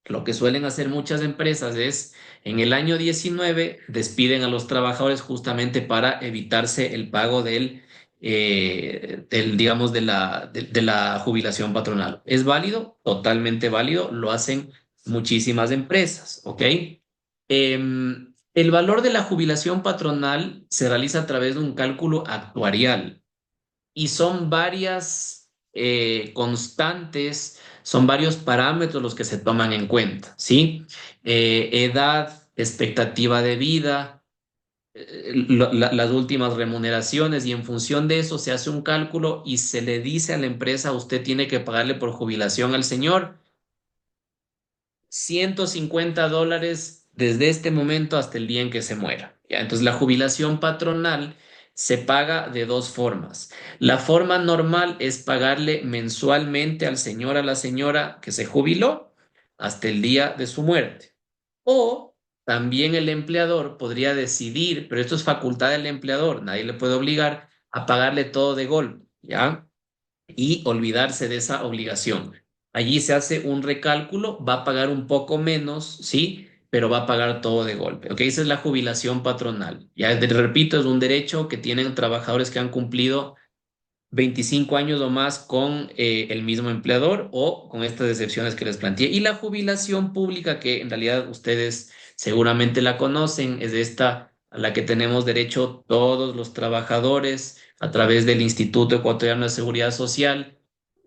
lo que suelen hacer muchas empresas es en el año 19 despiden a los trabajadores justamente para evitarse el pago digamos, de la jubilación patronal. ¿Es válido? Totalmente válido. Lo hacen muchísimas empresas, ¿ok? El valor de la jubilación patronal se realiza a través de un cálculo actuarial y son varias constantes, son varios parámetros los que se toman en cuenta, ¿sí? Edad, expectativa de vida, las últimas remuneraciones y en función de eso se hace un cálculo y se le dice a la empresa, usted tiene que pagarle por jubilación al señor $150 desde este momento hasta el día en que se muera. ¿Ya? Entonces, la jubilación patronal se paga de dos formas. La forma normal es pagarle mensualmente al señor, a la señora que se jubiló hasta el día de su muerte. O también el empleador podría decidir, pero esto es facultad del empleador, nadie le puede obligar a pagarle todo de golpe, ¿ya? Y olvidarse de esa obligación. Allí se hace un recálculo, va a pagar un poco menos, ¿sí? pero va a pagar todo de golpe. ¿Ok? Esa es la jubilación patronal. Ya repito, es un derecho que tienen trabajadores que han cumplido 25 años o más con el mismo empleador o con estas excepciones que les planteé. Y la jubilación pública, que en realidad ustedes seguramente la conocen, es esta a la que tenemos derecho todos los trabajadores a través del Instituto Ecuatoriano de Seguridad Social.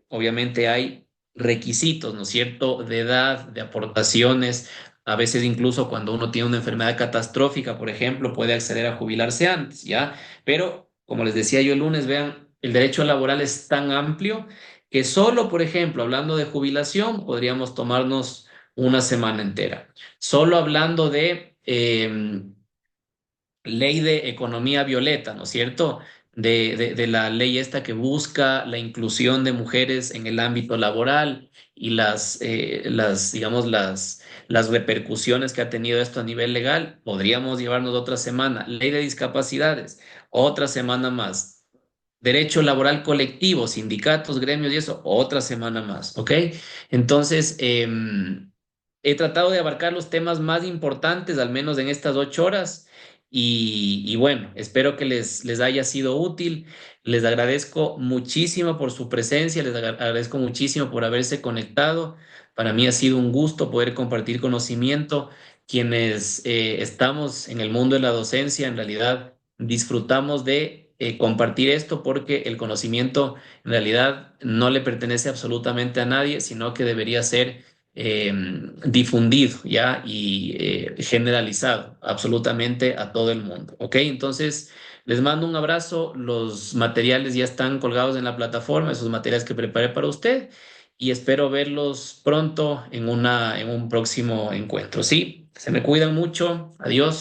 Obviamente hay requisitos, ¿no es cierto?, de edad, de aportaciones. A veces incluso cuando uno tiene una enfermedad catastrófica, por ejemplo, puede acceder a jubilarse antes, ¿ya? Pero, como les decía yo el lunes, vean, el derecho laboral es tan amplio que solo, por ejemplo, hablando de jubilación, podríamos tomarnos una semana entera. Solo hablando de ley de economía violeta, ¿no es cierto? De la ley esta que busca la inclusión de mujeres en el ámbito laboral y digamos, las repercusiones que ha tenido esto a nivel legal, podríamos llevarnos otra semana. Ley de discapacidades, otra semana más. Derecho laboral colectivo, sindicatos, gremios y eso, otra semana más, ¿ok? Entonces, he tratado de abarcar los temas más importantes, al menos en estas 8 horas. Y bueno, espero que les haya sido útil. Les agradezco muchísimo por su presencia, les agradezco muchísimo por haberse conectado. Para mí ha sido un gusto poder compartir conocimiento. Quienes estamos en el mundo de la docencia, en realidad disfrutamos de compartir esto porque el conocimiento en realidad no le pertenece absolutamente a nadie, sino que debería ser eh, difundido ya y generalizado absolutamente a todo el mundo. ¿Ok? Entonces, les mando un abrazo. Los materiales ya están colgados en la plataforma, esos materiales que preparé para usted, y espero verlos pronto en un próximo encuentro. Sí, se me cuidan mucho. Adiós.